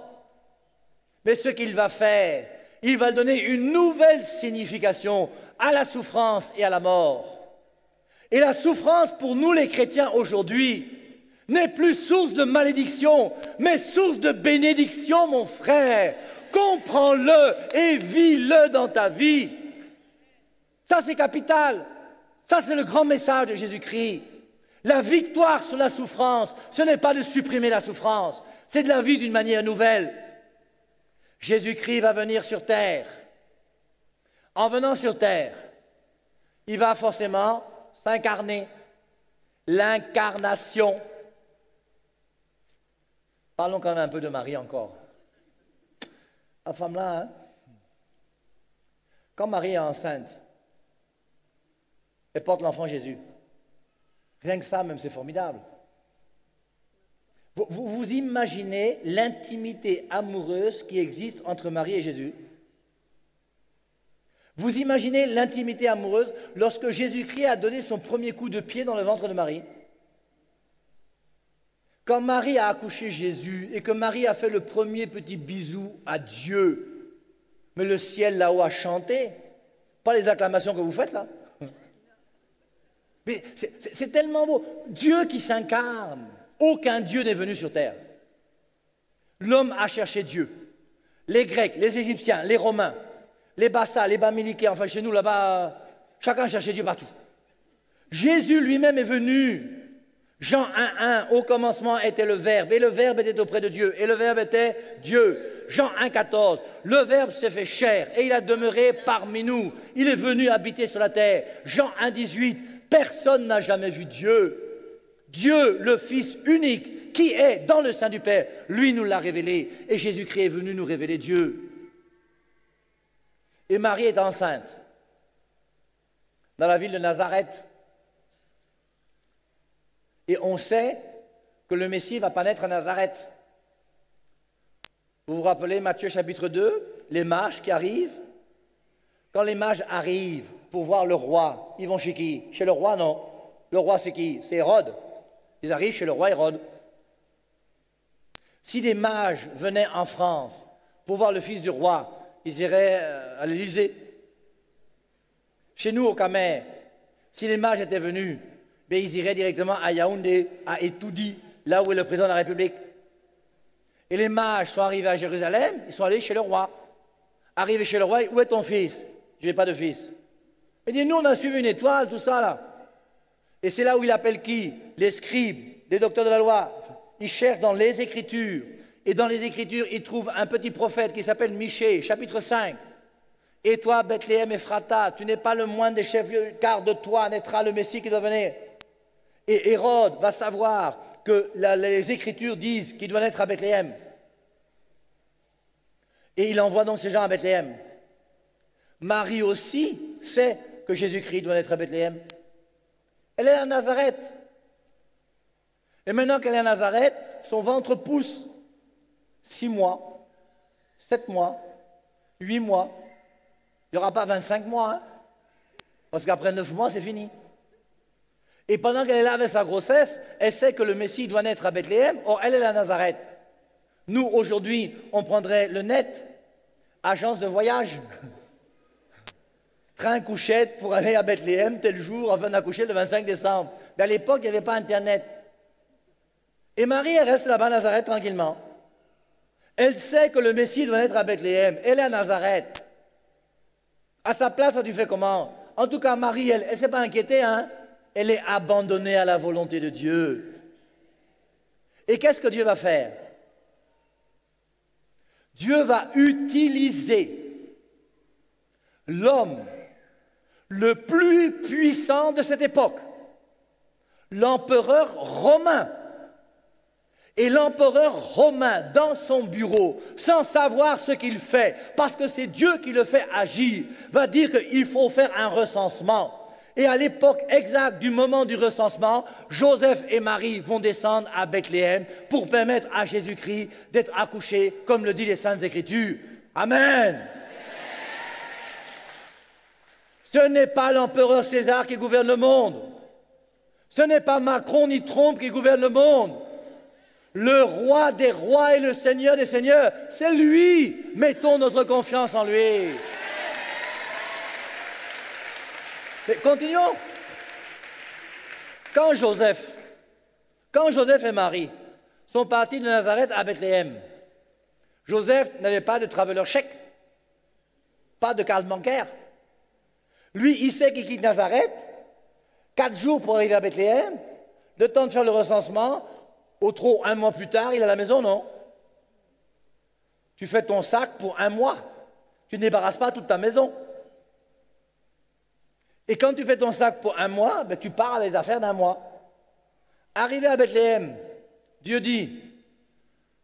Mais ce qu'il va faire, il va donner une nouvelle signification à la souffrance et à la mort. Et la souffrance, pour nous les chrétiens aujourd'hui, n'est plus source de malédiction, mais source de bénédiction, mon frère. Comprends-le et vis-le dans ta vie. Ça, c'est capital. Ça, c'est le grand message de Jésus-Christ. La victoire sur la souffrance, ce n'est pas de supprimer la souffrance, c'est de la vie d'une manière nouvelle. Jésus-Christ va venir sur terre. En venant sur terre, il va forcément s'incarner. L'incarnation. Parlons quand même un peu de Marie encore. La femme là, hein? Quand Marie est enceinte, elle porte l'enfant Jésus. Rien que ça, même, c'est formidable. Vous imaginez l'intimité amoureuse qui existe entre Marie et Jésus? Vous imaginez l'intimité amoureuse lorsque Jésus-Christ a donné son premier coup de pied dans le ventre de Marie? Quand Marie a accouché Jésus et que Marie a fait le premier petit bisou à Dieu, mais le ciel là-haut a chanté, pas les acclamations que vous faites là. Mais c'est tellement beau. Dieu qui s'incarne. Aucun Dieu n'est venu sur terre. L'homme a cherché Dieu. Les Grecs, les Égyptiens, les Romains, les Bassas, les Bamilekés, enfin chez nous là-bas, chacun cherchait Dieu partout. Jésus lui-même est venu. Jean 1,1, au commencement était le Verbe, et le Verbe était auprès de Dieu, et le Verbe était Dieu. Jean 1,14, le Verbe s'est fait chair, et il a demeuré parmi nous. Il est venu habiter sur la terre. Jean 1,18, personne n'a jamais vu Dieu. Dieu, le Fils unique, qui est dans le sein du Père, lui nous l'a révélé, et Jésus-Christ est venu nous révéler Dieu. Et Marie est enceinte, dans la ville de Nazareth. Et on sait que le Messie ne va pas naître à Nazareth. Vous vous rappelez Matthieu chapitre 2, les mages qui arrivent? Quand les mages arrivent pour voir le roi, ils vont chez qui? Chez le roi, non. Le roi, c'est qui? C'est Hérode. Ils arrivent chez le roi Hérode. Si des mages venaient en France pour voir le fils du roi, ils iraient à l'Élysée. Chez nous, au Camer, si les mages étaient venus, ben, ils iraient directement à Yaoundé, à Etoudi, là où est le président de la République. Et les mages sont arrivés à Jérusalem, ils sont allés chez le roi. Arrivés chez le roi, où est ton fils? Je n'ai pas de fils. Il dit, nous on a suivi une étoile, tout ça là. Et c'est là où il appelle qui? Les scribes, les docteurs de la loi. Ils cherchent dans les Écritures. Et dans les Écritures, ils trouvent un petit prophète qui s'appelle Michée, chapitre 5. Et toi, Bethléem Ephrata, tu n'es pas le moindre des chefs, car de toi naîtra le Messie qui doit venir. Et Hérode va savoir que les Écritures disent qu'il doit naître à Bethléem. Et il envoie donc ces gens à Bethléem. Marie aussi sait que Jésus-Christ doit naître à Bethléem. Elle est à Nazareth. Et maintenant qu'elle est à Nazareth, son ventre pousse 6 mois, 7 mois, 8 mois. Il n'y aura pas 25 mois, hein, parce qu'après 9 mois, c'est fini. Et pendant qu'elle est là avec sa grossesse, elle sait que le Messie doit naître à Bethléem, or elle est à Nazareth. Nous, aujourd'hui, on prendrait le net, agence de voyage, train couchette pour aller à Bethléem tel jour afin d'accoucher le 25 décembre. Mais à l'époque, il n'y avait pas Internet. Et Marie, elle reste là-bas à Nazareth tranquillement. Elle sait que le Messie doit naître à Bethléem. Elle est à Nazareth. À sa place, tu fais comment? En tout cas, Marie, elle ne s'est pas inquiétée, hein? Elle est abandonnée à la volonté de Dieu. Et qu'est-ce que Dieu va faire? Dieu va utiliser l'homme le plus puissant de cette époque, l'empereur romain. Et l'empereur romain, dans son bureau, sans savoir ce qu'il fait, parce que c'est Dieu qui le fait agir, va dire qu'il faut faire un recensement. Et à l'époque exacte du moment du recensement, Joseph et Marie vont descendre à Bethléem pour permettre à Jésus-Christ d'être accouché, comme le dit les Saintes Écritures. Amen. Ce n'est pas l'empereur César qui gouverne le monde. Ce n'est pas Macron ni Trump qui gouverne le monde. Le roi des rois et le seigneur des seigneurs, c'est lui. Mettons notre confiance en lui. Mais continuons. Quand Joseph et Marie sont partis de Nazareth à Bethléem, Joseph n'avait pas de traveler chèque, pas de carte bancaire. Lui, il sait qu'il quitte Nazareth, 4 jours pour arriver à Bethléem, le temps de faire le recensement, au trop 1 mois plus tard, il est à la maison, non? Tu fais ton sac pour 1 mois, tu ne débarrasses pas toute ta maison. Et quand tu fais ton sac pour 1 mois, ben, tu pars avec les affaires d'1 mois. Arrivé à Bethléem, Dieu dit,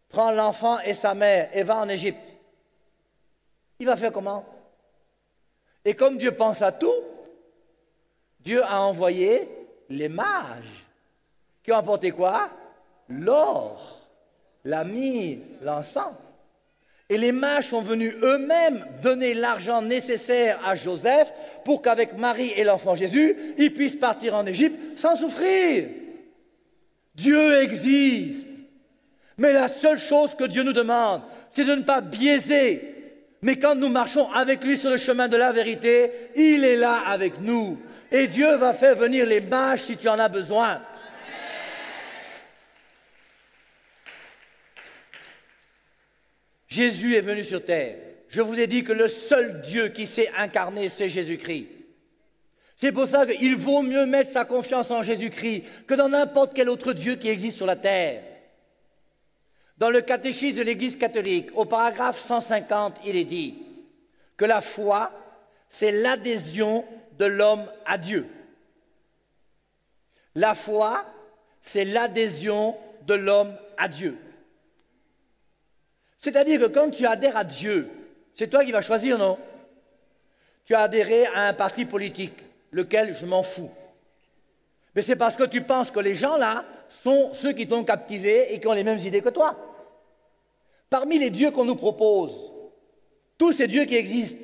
prends l'enfant et sa mère et va en Égypte. Il va faire comment? Et comme Dieu pense à tout, Dieu a envoyé les mages qui ont apporté quoi? L'or, la myrrhe, l'encens. Et les mages sont venus eux-mêmes donner l'argent nécessaire à Joseph pour qu'avec Marie et l'enfant Jésus, ils puissent partir en Égypte sans souffrir. Dieu existe. Mais la seule chose que Dieu nous demande, c'est de ne pas biaiser. Mais quand nous marchons avec lui sur le chemin de la vérité, il est là avec nous. Et Dieu va faire venir les mages si tu en as besoin. Jésus est venu sur terre. Je vous ai dit que le seul Dieu qui s'est incarné, c'est Jésus-Christ. C'est pour ça qu'il vaut mieux mettre sa confiance en Jésus-Christ que dans n'importe quel autre Dieu qui existe sur la terre. Dans le catéchisme de l'Église catholique, au paragraphe 150, il est dit que la foi, c'est l'adhésion de l'homme à Dieu. La foi, c'est l'adhésion de l'homme à Dieu. C'est-à-dire que quand tu adhères à Dieu, c'est toi qui vas choisir, non? Tu as adhéré à un parti politique, lequel je m'en fous. Mais c'est parce que tu penses que les gens là sont ceux qui t'ont captivé et qui ont les mêmes idées que toi. Parmi les dieux qu'on nous propose, tous ces dieux qui existent,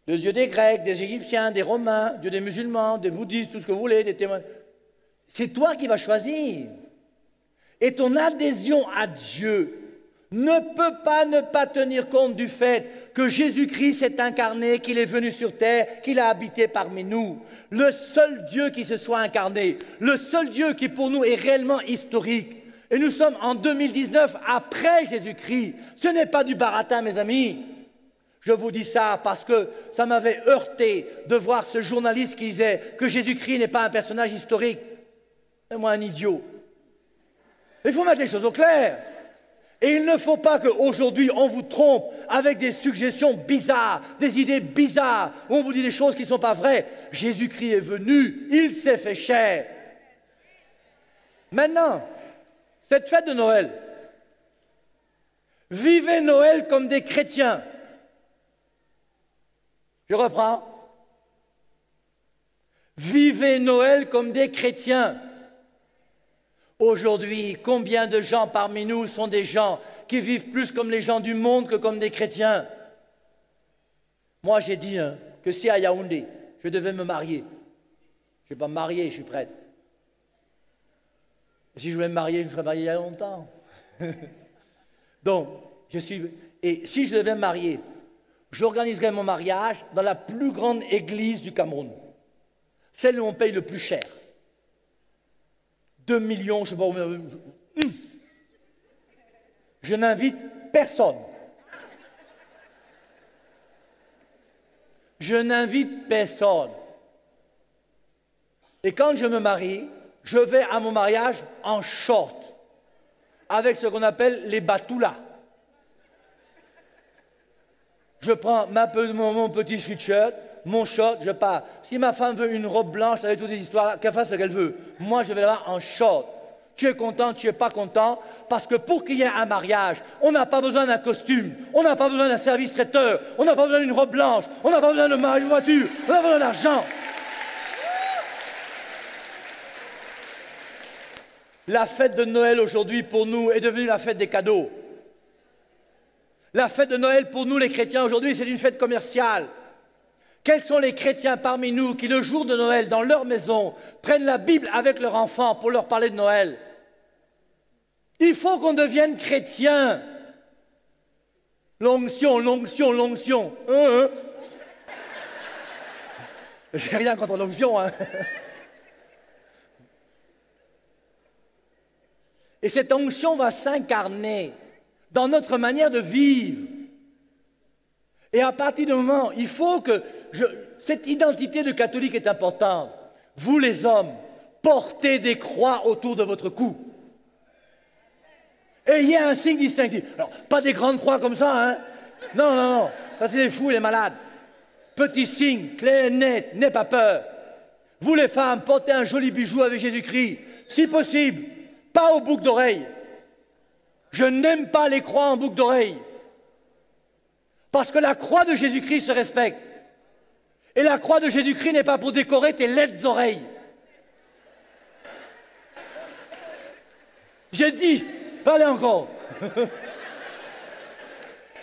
le dieu des Grecs, des Égyptiens, des Romains, dieu des musulmans, des bouddhistes, tout ce que vous voulez, des témoins, c'est toi qui vas choisir. Et ton adhésion à Dieu ne peut pas ne pas tenir compte du fait que Jésus-Christ s'est incarné, qu'il est venu sur terre, qu'il a habité parmi nous. Le seul Dieu qui se soit incarné, le seul Dieu qui pour nous est réellement historique. Et nous sommes en 2019 après Jésus-Christ. Ce n'est pas du baratin, mes amis. Je vous dis ça parce que ça m'avait heurté de voir ce journaliste qui disait que Jésus-Christ n'est pas un personnage historique. C'est moi un idiot. Il faut mettre les choses au clair. Et il ne faut pas qu'aujourd'hui on vous trompe avec des suggestions bizarres, des idées bizarres, où on vous dit des choses qui ne sont pas vraies. Jésus-Christ est venu, il s'est fait chair. Maintenant, cette fête de Noël, vivez Noël comme des chrétiens. Je reprends. Vivez Noël comme des chrétiens. Aujourd'hui, combien de gens parmi nous sont des gens qui vivent plus comme les gens du monde que comme des chrétiens? Moi, j'ai dit que si à Yaoundé, je devais me marier, je ne vais pas me marier, je suis prêtre. Si je voulais me marier, je me serais marié il y a longtemps. Donc, et si je devais me marier, j'organiserais mon mariage dans la plus grande église du Cameroun, celle où on paye le plus cher. 2 millions, je ne sais pas où. Je n'invite personne. Je n'invite personne. Et quand je me marie, je vais à mon mariage en short, avec ce qu'on appelle les batoulas. Je prends mon petit sweatshirt, mon short, je pars. Si ma femme veut une robe blanche avec toutes ces histoires, qu'elle fasse ce qu'elle veut. Moi, je vais là en short. Tu es content, tu n'es pas content, parce que pour qu'il y ait un mariage, on n'a pas besoin d'un costume, on n'a pas besoin d'un service traiteur, on n'a pas besoin d'une robe blanche, on n'a pas besoin de voiture, on n'a pas besoin d'argent. La fête de Noël aujourd'hui pour nous est devenue la fête des cadeaux. La fête de Noël pour nous les chrétiens aujourd'hui, c'est une fête commerciale. Quels sont les chrétiens parmi nous qui, le jour de Noël, dans leur maison, prennent la Bible avec leurs enfants pour leur parler de Noël? Il faut qu'on devienne chrétien. L'onction, l'onction, l'onction. J'ai rien contre l'onction, hein. Et cette onction va s'incarner dans notre manière de vivre. Et à partir du moment, il faut que cette identité de catholique est importante. Vous les hommes, portez des croix autour de votre cou. Ayez un signe distinctif. Alors, pas des grandes croix comme ça, hein. Non, non, non. Ça, c'est les fous et les malades. Petit signe, clair, net, n'aie pas peur. Vous les femmes, portez un joli bijou avec Jésus-Christ. Si possible, pas aux boucles d'oreilles. Je n'aime pas les croix en boucle d'oreille. Parce que la croix de Jésus-Christ se respecte. Et la croix de Jésus-Christ n'est pas pour décorer tes laides oreilles. J'ai dit, parlez encore.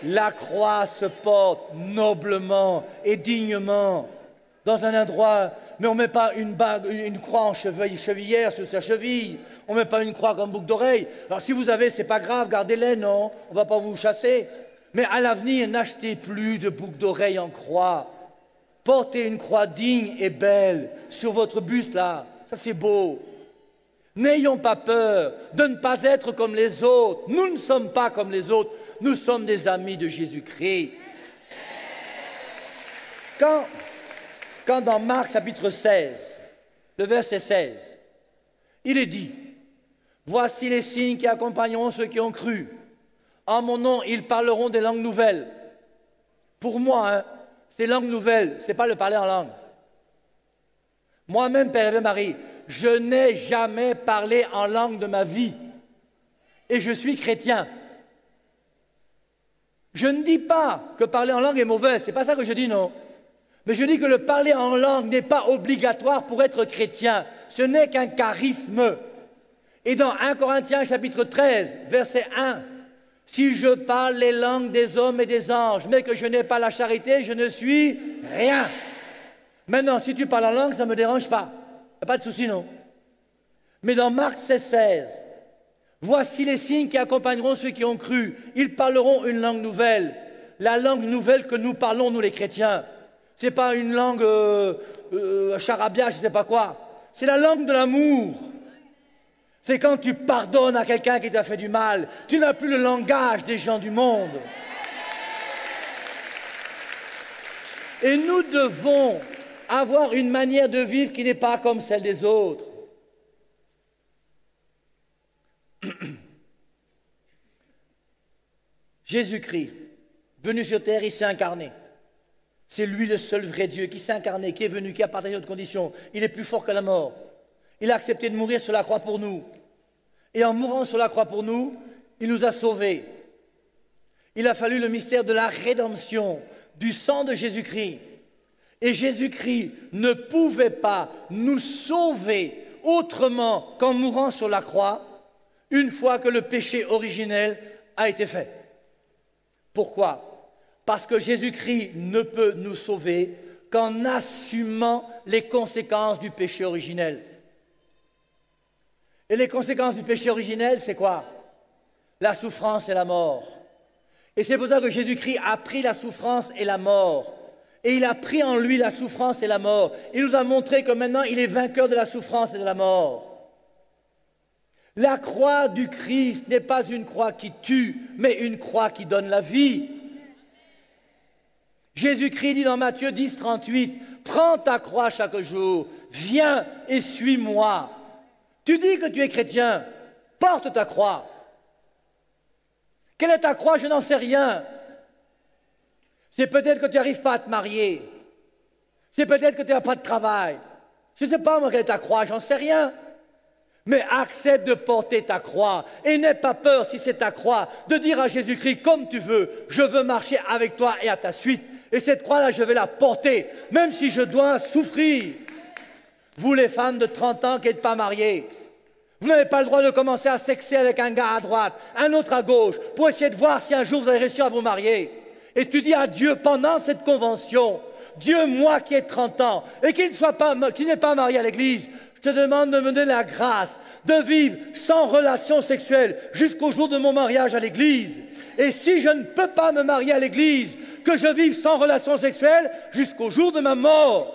La croix se porte noblement et dignement dans un endroit, mais on ne met pas une croix en chevillère sur sa cheville. On ne met pas une croix comme boucle d'oreille. Alors si vous avez, c'est pas grave, gardez-les, non, on ne va pas vous chasser. Mais à l'avenir, n'achetez plus de boucles d'oreilles en croix. Portez une croix digne et belle sur votre buste, là. Ça, c'est beau. N'ayons pas peur de ne pas être comme les autres. Nous ne sommes pas comme les autres. Nous sommes des amis de Jésus-Christ. Quand dans Marc chapitre 16, le verset 16, il est dit, « Voici les signes qui accompagneront ceux qui ont cru. En mon nom, ils parleront des langues nouvelles. » Pour moi, hein, ces langues nouvelles, ce n'est pas le parler en langue. Moi-même, Père et Marie, je n'ai jamais parlé en langue de ma vie. Et je suis chrétien. Je ne dis pas que parler en langue est mauvais, c'est pas ça que je dis, non. Mais je dis que le parler en langue n'est pas obligatoire pour être chrétien. Ce n'est qu'un charisme. Et dans 1 Corinthiens chapitre 13, verset 1, « Si je parle les langues des hommes et des anges, mais que je n'ai pas la charité, je ne suis rien. » Maintenant, si tu parles en langue, ça ne me dérange pas. Il n'y a pas de souci, non. Mais dans Marc 16, 16, « Voici les signes qui accompagneront ceux qui ont cru. Ils parleront une langue nouvelle. » La langue nouvelle que nous parlons, nous les chrétiens. Ce n'est pas une langue charabia, je ne sais pas quoi. C'est la langue de l'amour. C'est quand tu pardonnes à quelqu'un qui t'a fait du mal. Tu n'as plus le langage des gens du monde. Et nous devons avoir une manière de vivre qui n'est pas comme celle des autres. Jésus-Christ, venu sur terre, il s'est incarné. C'est lui le seul vrai Dieu qui s'est incarné, qui est venu, qui a partagé notre condition. Il est plus fort que la mort. Il a accepté de mourir sur la croix pour nous. Et en mourant sur la croix pour nous, il nous a sauvés. Il a fallu le mystère de la rédemption, du sang de Jésus-Christ. Et Jésus-Christ ne pouvait pas nous sauver autrement qu'en mourant sur la croix, une fois que le péché originel a été fait. Pourquoi? Parce que Jésus-Christ ne peut nous sauver qu'en assumant les conséquences du péché originel. Et les conséquences du péché originel, c'est quoi? La souffrance et la mort. Et c'est pour ça que Jésus-Christ a pris la souffrance et la mort. Et il a pris en lui la souffrance et la mort. Il nous a montré que maintenant, il est vainqueur de la souffrance et de la mort. La croix du Christ n'est pas une croix qui tue, mais une croix qui donne la vie. Jésus-Christ dit dans Matthieu 10, 38, « Prends ta croix chaque jour, viens et suis-moi. » Tu dis que tu es chrétien, porte ta croix. Quelle est ta croix? Je n'en sais rien. C'est peut-être que tu n'arrives pas à te marier. C'est peut-être que tu n'as pas de travail. Je ne sais pas moi quelle est ta croix, j'en sais rien. Mais accepte de porter ta croix et n'aie pas peur si c'est ta croix de dire à Jésus-Christ comme tu veux, je veux marcher avec toi et à ta suite. Et cette croix-là, je vais la porter, même si je dois souffrir. Vous les femmes de 30 ans qui n'êtes pas mariées, vous n'avez pas le droit de commencer à sexer avec un gars à droite, un autre à gauche, pour essayer de voir si un jour vous allez réussir à vous marier. Et tu dis à Dieu pendant cette convention, Dieu, moi qui ai 30 ans et qui n'est pas marié à l'église, je te demande de me donner la grâce de vivre sans relation sexuelle jusqu'au jour de mon mariage à l'église. Et si je ne peux pas me marier à l'église, que je vive sans relation sexuelle jusqu'au jour de ma mort.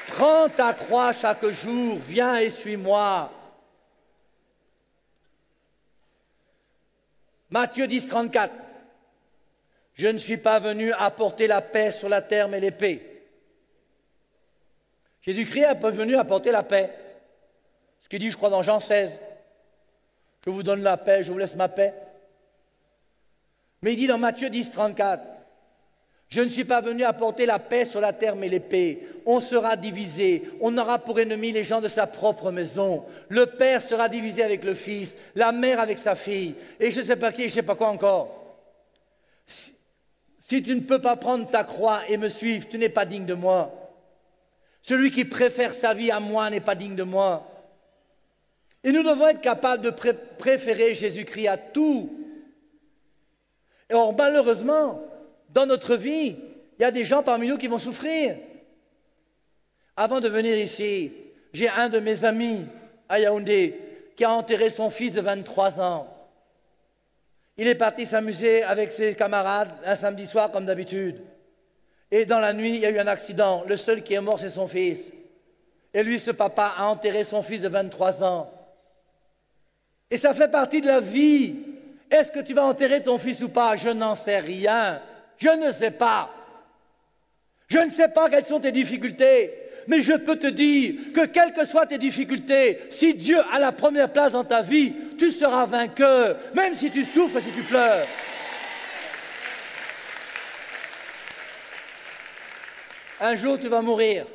Prends ta croix chaque jour, viens et suis-moi. Matthieu 10, 34. Je ne suis pas venu apporter la paix sur la terre, mais l'épée. Jésus-Christ est venu apporter la paix. Ce qu'il dit, je crois, dans Jean 16. Je vous donne la paix, je vous laisse ma paix. Mais il dit dans Matthieu 10, 34. Je ne suis pas venu apporter la paix sur la terre, mais l'épée. On sera divisé. On aura pour ennemis les gens de sa propre maison. Le père sera divisé avec le fils, la mère avec sa fille, et je ne sais pas qui, je ne sais pas quoi encore. Si tu ne peux pas prendre ta croix et me suivre, tu n'es pas digne de moi. Celui qui préfère sa vie à moi n'est pas digne de moi. Et nous devons être capables de préférer Jésus-Christ à tout. Et or, malheureusement, dans notre vie, il y a des gens parmi nous qui vont souffrir. Avant de venir ici, j'ai un de mes amis à Yaoundé qui a enterré son fils de 23 ans. Il est parti s'amuser avec ses camarades un samedi soir comme d'habitude. Et dans la nuit, il y a eu un accident. Le seul qui est mort, c'est son fils. Et lui, ce papa, a enterré son fils de 23 ans. Et ça fait partie de la vie. Est-ce que tu vas enterrer ton fils ou pas? Je n'en sais rien. Je ne sais pas. Je ne sais pas quelles sont tes difficultés. Mais je peux te dire que quelles que soient tes difficultés, si Dieu a la première place dans ta vie, tu seras vainqueur, même si tu souffres et si tu pleures. Un jour, tu vas mourir.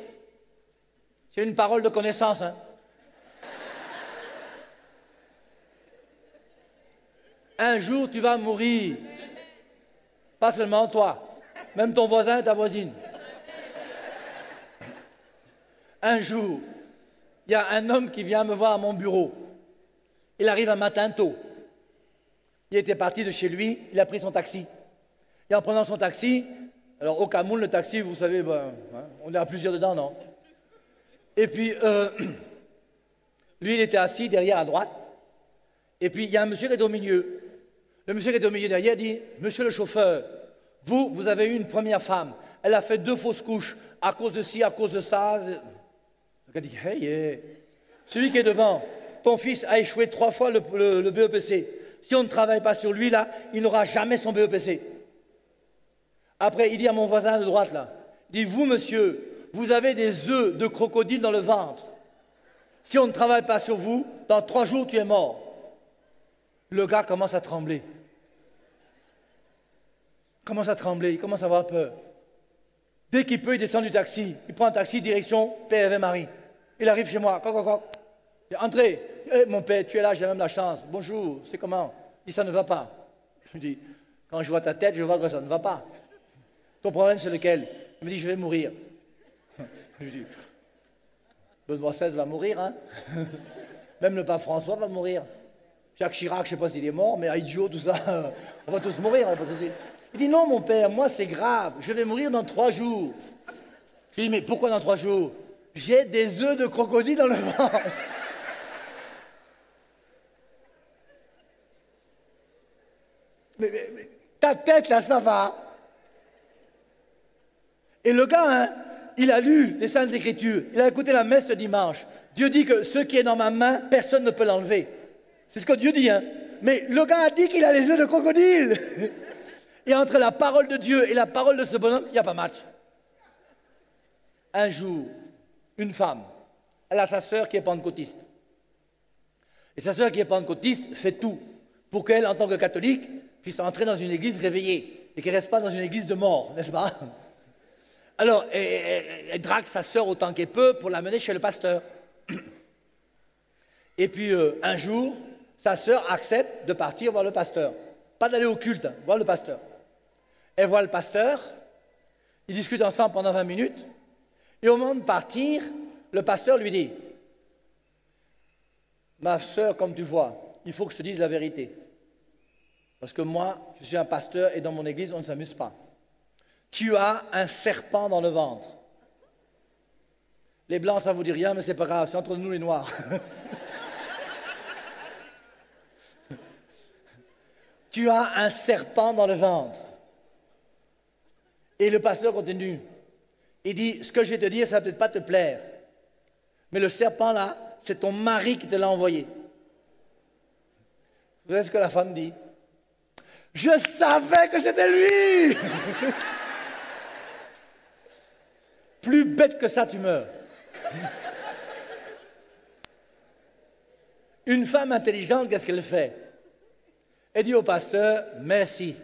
C'est une parole de connaissance, hein. Un jour, tu vas mourir. Pas seulement toi, même ton voisin et ta voisine. Un jour, il y a un homme qui vient me voir à mon bureau. Il arrive un matin tôt. Il était parti de chez lui, il a pris son taxi. Et en prenant son taxi, alors au Cameroun, le taxi, vous savez, ben, hein, on est à plusieurs dedans, non? Et puis, lui, il était assis derrière à droite. Et puis, il y a un monsieur qui est au milieu. Le monsieur qui est au milieu derrière dit, « Monsieur le chauffeur, vous avez eu une première femme. Elle a fait 2 fausses couches à cause de ci, à cause de ça. » Il dit, « Hey, celui qui est devant, ton fils a échoué 3 fois le BEPC. Si on ne travaille pas sur lui, là, il n'aura jamais son BEPC. » Après, il dit à mon voisin de droite, là, il dit, « Vous, monsieur, vous avez des œufs de crocodile dans le ventre. Si on ne travaille pas sur vous, dans 3 jours, tu es mort. » Le gars commence à trembler. Il commence à trembler, il commence à avoir peur. Dès qu'il peut, il descend du taxi. Il prend un taxi direction Père et Marie. Il arrive chez moi. Il dit, entrez. Hey, mon père, tu es là, j'ai même la chance. Bonjour, c'est comment? Il dit, ça ne va pas. Je lui dis, quand je vois ta tête, je vois que ça ne va pas. Ton problème, c'est lequel? Il me dit, je vais mourir. Je lui dis, Benoît XVI va mourir, hein? Même le pape François va mourir. Jacques Chirac, je ne sais pas s'il est mort, mais Aïdjo, tout ça, on va tous mourir. Il dit, non, mon père, moi, c'est grave. Je vais mourir dans 3 jours. Je lui dis, mais pourquoi dans 3 jours? J'ai des œufs de crocodile dans le ventre. Mais ta tête, là, ça va. Et le gars, hein, il a lu les Saintes Écritures, il a écouté la messe de dimanche. Dieu dit que ce qui est dans ma main, personne ne peut l'enlever. C'est ce que Dieu dit, hein. Mais le gars a dit qu'il a les œufs de crocodile. Et entre la parole de Dieu et la parole de ce bonhomme, il n'y a pas match. Un jour, une femme, elle a sa sœur qui est pentecôtiste. Et sa sœur qui est pentecôtiste fait tout pour qu'elle, en tant que catholique, puisse entrer dans une église réveillée et qu'elle ne reste pas dans une église de mort, n'est-ce pas? Alors, elle drague sa sœur autant qu'elle peut pour l'amener chez le pasteur. Et puis, un jour, sa sœur accepte de partir voir le pasteur. Pas d'aller au culte, hein, voir le pasteur. Elle voit le pasteur, ils discutent ensemble pendant 20 minutes, et au moment de partir, le pasteur lui dit, « Ma sœur, comme tu vois, il faut que je te dise la vérité. Parce que moi, je suis un pasteur et dans mon église, on ne s'amuse pas. Tu as un serpent dans le ventre. Les blancs, ça ne vous dit rien, mais c'est pas grave, c'est entre nous les noirs. Tu as un serpent dans le ventre. » Et le pasteur continue. Il dit, ce que je vais te dire, ça ne va peut-être pas te plaire. Mais le serpent là, c'est ton mari qui te l'a envoyé. Vous savez ce que la femme dit? Je savais que c'était lui. Plus bête que ça, tu meurs. Une femme intelligente, qu'est-ce qu'elle fait? Elle dit au pasteur, merci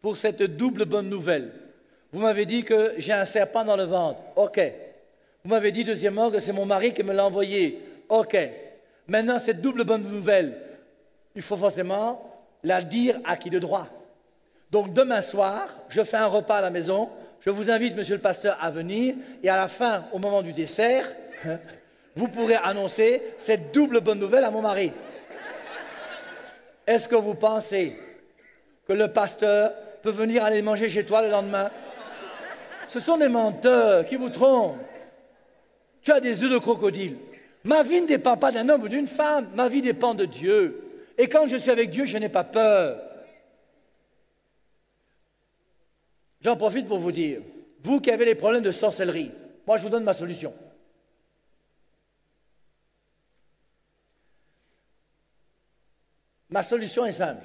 pour cette double bonne nouvelle. Vous m'avez dit que j'ai un serpent dans le ventre. OK. Vous m'avez dit deuxièmement que c'est mon mari qui me l'a envoyé. OK. Maintenant, cette double bonne nouvelle, il faut forcément la dire à qui de droit. Donc demain soir, je fais un repas à la maison. Je vous invite, monsieur le pasteur, à venir. Et à la fin, au moment du dessert, vous pourrez annoncer cette double bonne nouvelle à mon mari. Est-ce que vous pensez que le pasteur peut venir aller manger chez toi le lendemain? Ce sont des menteurs qui vous trompent. Tu as des œufs de crocodile. Ma vie ne dépend pas d'un homme ou d'une femme, ma vie dépend de Dieu. Et quand je suis avec Dieu, je n'ai pas peur. J'en profite pour vous dire, vous qui avez les problèmes de sorcellerie, moi je vous donne ma solution. Ma solution est simple.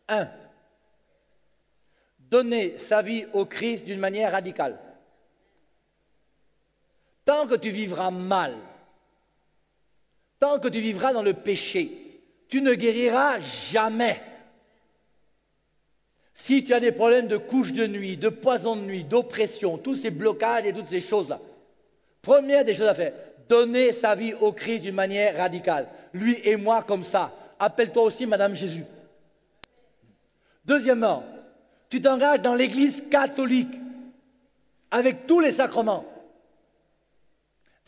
1. Donner sa vie au Christ d'une manière radicale. Tant que tu vivras mal, tant que tu vivras dans le péché, tu ne guériras jamais. Si tu as des problèmes de couches de nuit, de poison de nuit, d'oppression, tous ces blocages et toutes ces choses-là, première des choses à faire, donner sa vie au Christ d'une manière radicale. Lui et moi comme ça. Appelle-toi aussi Madame Jésus. Deuxièmement, tu t'engages dans l'Église catholique avec tous les sacrements.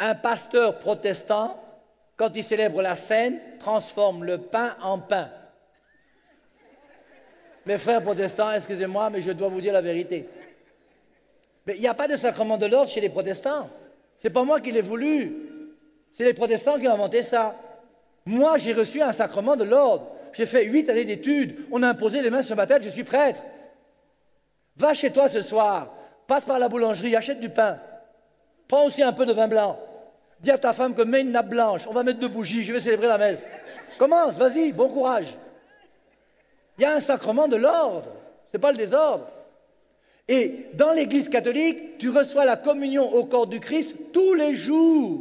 Un pasteur protestant, quand il célèbre la Sainte, transforme le pain en pain. Mes frères protestants, excusez-moi, mais je dois vous dire la vérité. Mais il n'y a pas de sacrement de l'ordre chez les protestants. Ce n'est pas moi qui l'ai voulu. C'est les protestants qui ont inventé ça. Moi, j'ai reçu un sacrement de l'ordre. J'ai fait 8 années d'études. On a imposé les mains sur ma tête, je suis prêtre. Va chez toi ce soir, passe par la boulangerie, achète du pain. Prends aussi un peu de vin blanc. Dis à ta femme que mets une nappe blanche, on va mettre 2 bougies, je vais célébrer la messe. Commence, vas-y, bon courage. Il y a un sacrement de l'ordre, ce n'est pas le désordre. Et dans l'Église catholique, tu reçois la communion au corps du Christ tous les jours.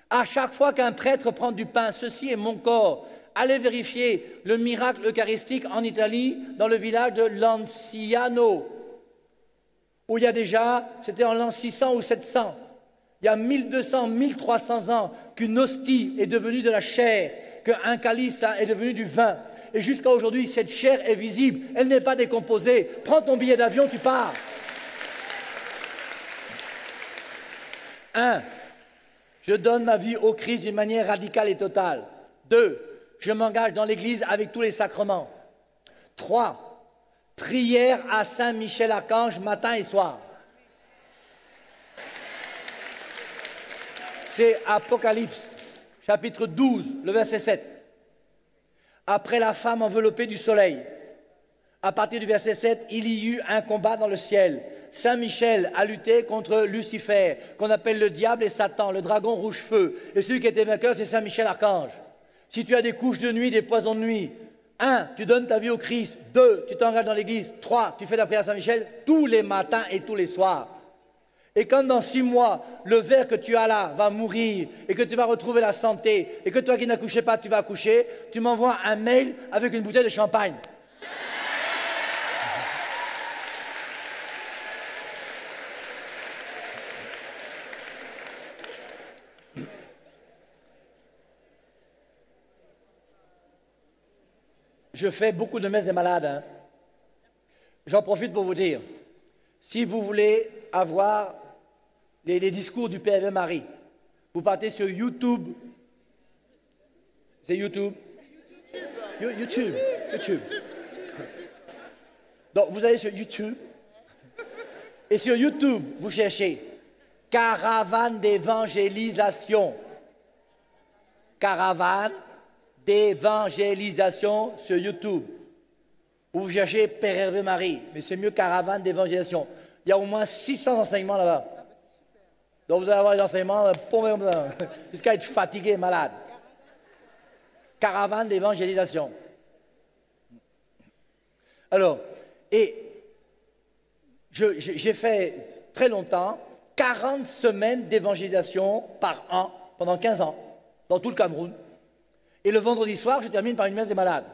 À chaque fois qu'un prêtre prend du pain, ceci est mon corps. Allez vérifier le miracle eucharistique en Italie, dans le village de Lanciano, où il y a déjà, c'était en l'an 600 ou 700, il y a 1200, 1300 ans qu'une hostie est devenue de la chair, qu'un calice est devenu du vin. Et jusqu'à aujourd'hui, cette chair est visible, elle n'est pas décomposée. Prends ton billet d'avion, tu pars. 1. Je donne ma vie au Christ d'une manière radicale et totale. 2. Je m'engage dans l'Église avec tous les sacrements. 3. Prière à Saint Michel Archange matin et soir. C'est Apocalypse, chapitre 12, le verset 7. Après la femme enveloppée du soleil, à partir du verset 7, il y eut un combat dans le ciel. Saint Michel a lutté contre Lucifer, qu'on appelle le diable et Satan, le dragon rouge-feu. Et celui qui était vainqueur, c'est Saint Michel Archange. Si tu as des couches de nuit, des poisons de nuit, 1, tu donnes ta vie au Christ. 2, tu t'engages dans l'Église. 3, tu fais la prière à Saint Michel tous les matins et tous les soirs. Et quand dans 6 mois, le ver que tu as là va mourir et que tu vas retrouver la santé et que toi qui n'accouchais pas, tu vas accoucher, tu m'envoies un mail avec une bouteille de champagne. Je fais beaucoup de messes des malades. Hein. J'en profite pour vous dire, si vous voulez avoir les discours du Père Marie, vous partez sur YouTube. C'est YouTube. YouTube. Donc vous allez sur YouTube. Et sur YouTube, vous cherchez caravane d'évangélisation. Caravane d'évangélisation sur YouTube. Vous cherchez Père Hervé Marie, mais c'est mieux caravane d'évangélisation. Il y a au moins 600 enseignements là-bas. Donc vous allez avoir les enseignements jusqu'à être fatigué, malade. Caravane d'évangélisation. Alors, et j'ai fait très longtemps 40 semaines d'évangélisation par an, pendant 15 ans, dans tout le Cameroun. Et le vendredi soir, je termine par une messe des malades.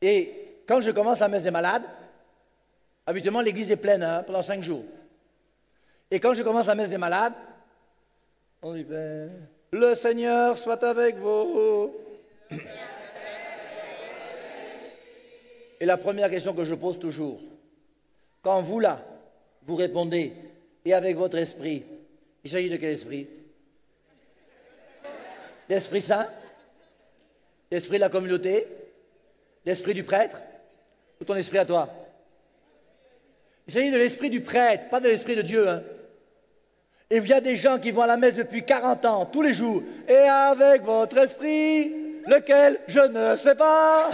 Et quand je commence la messe des malades, habituellement l'église est pleine hein, pendant 5 jours. Et quand je commence la messe des malades, on dit « Le Seigneur soit avec vous ». Et la première question que je pose toujours, quand vous là, vous répondez « Et avec votre esprit », il s'agit de quel esprit? L'Esprit Saint? L'esprit de la communauté? L'esprit du prêtre? Ou ton esprit à toi? Il s'agit de l'esprit du prêtre, pas de l'esprit de Dieu. Hein. Et il y a des gens qui vont à la messe depuis 40 ans, tous les jours. Et avec votre esprit, lequel je ne sais pas.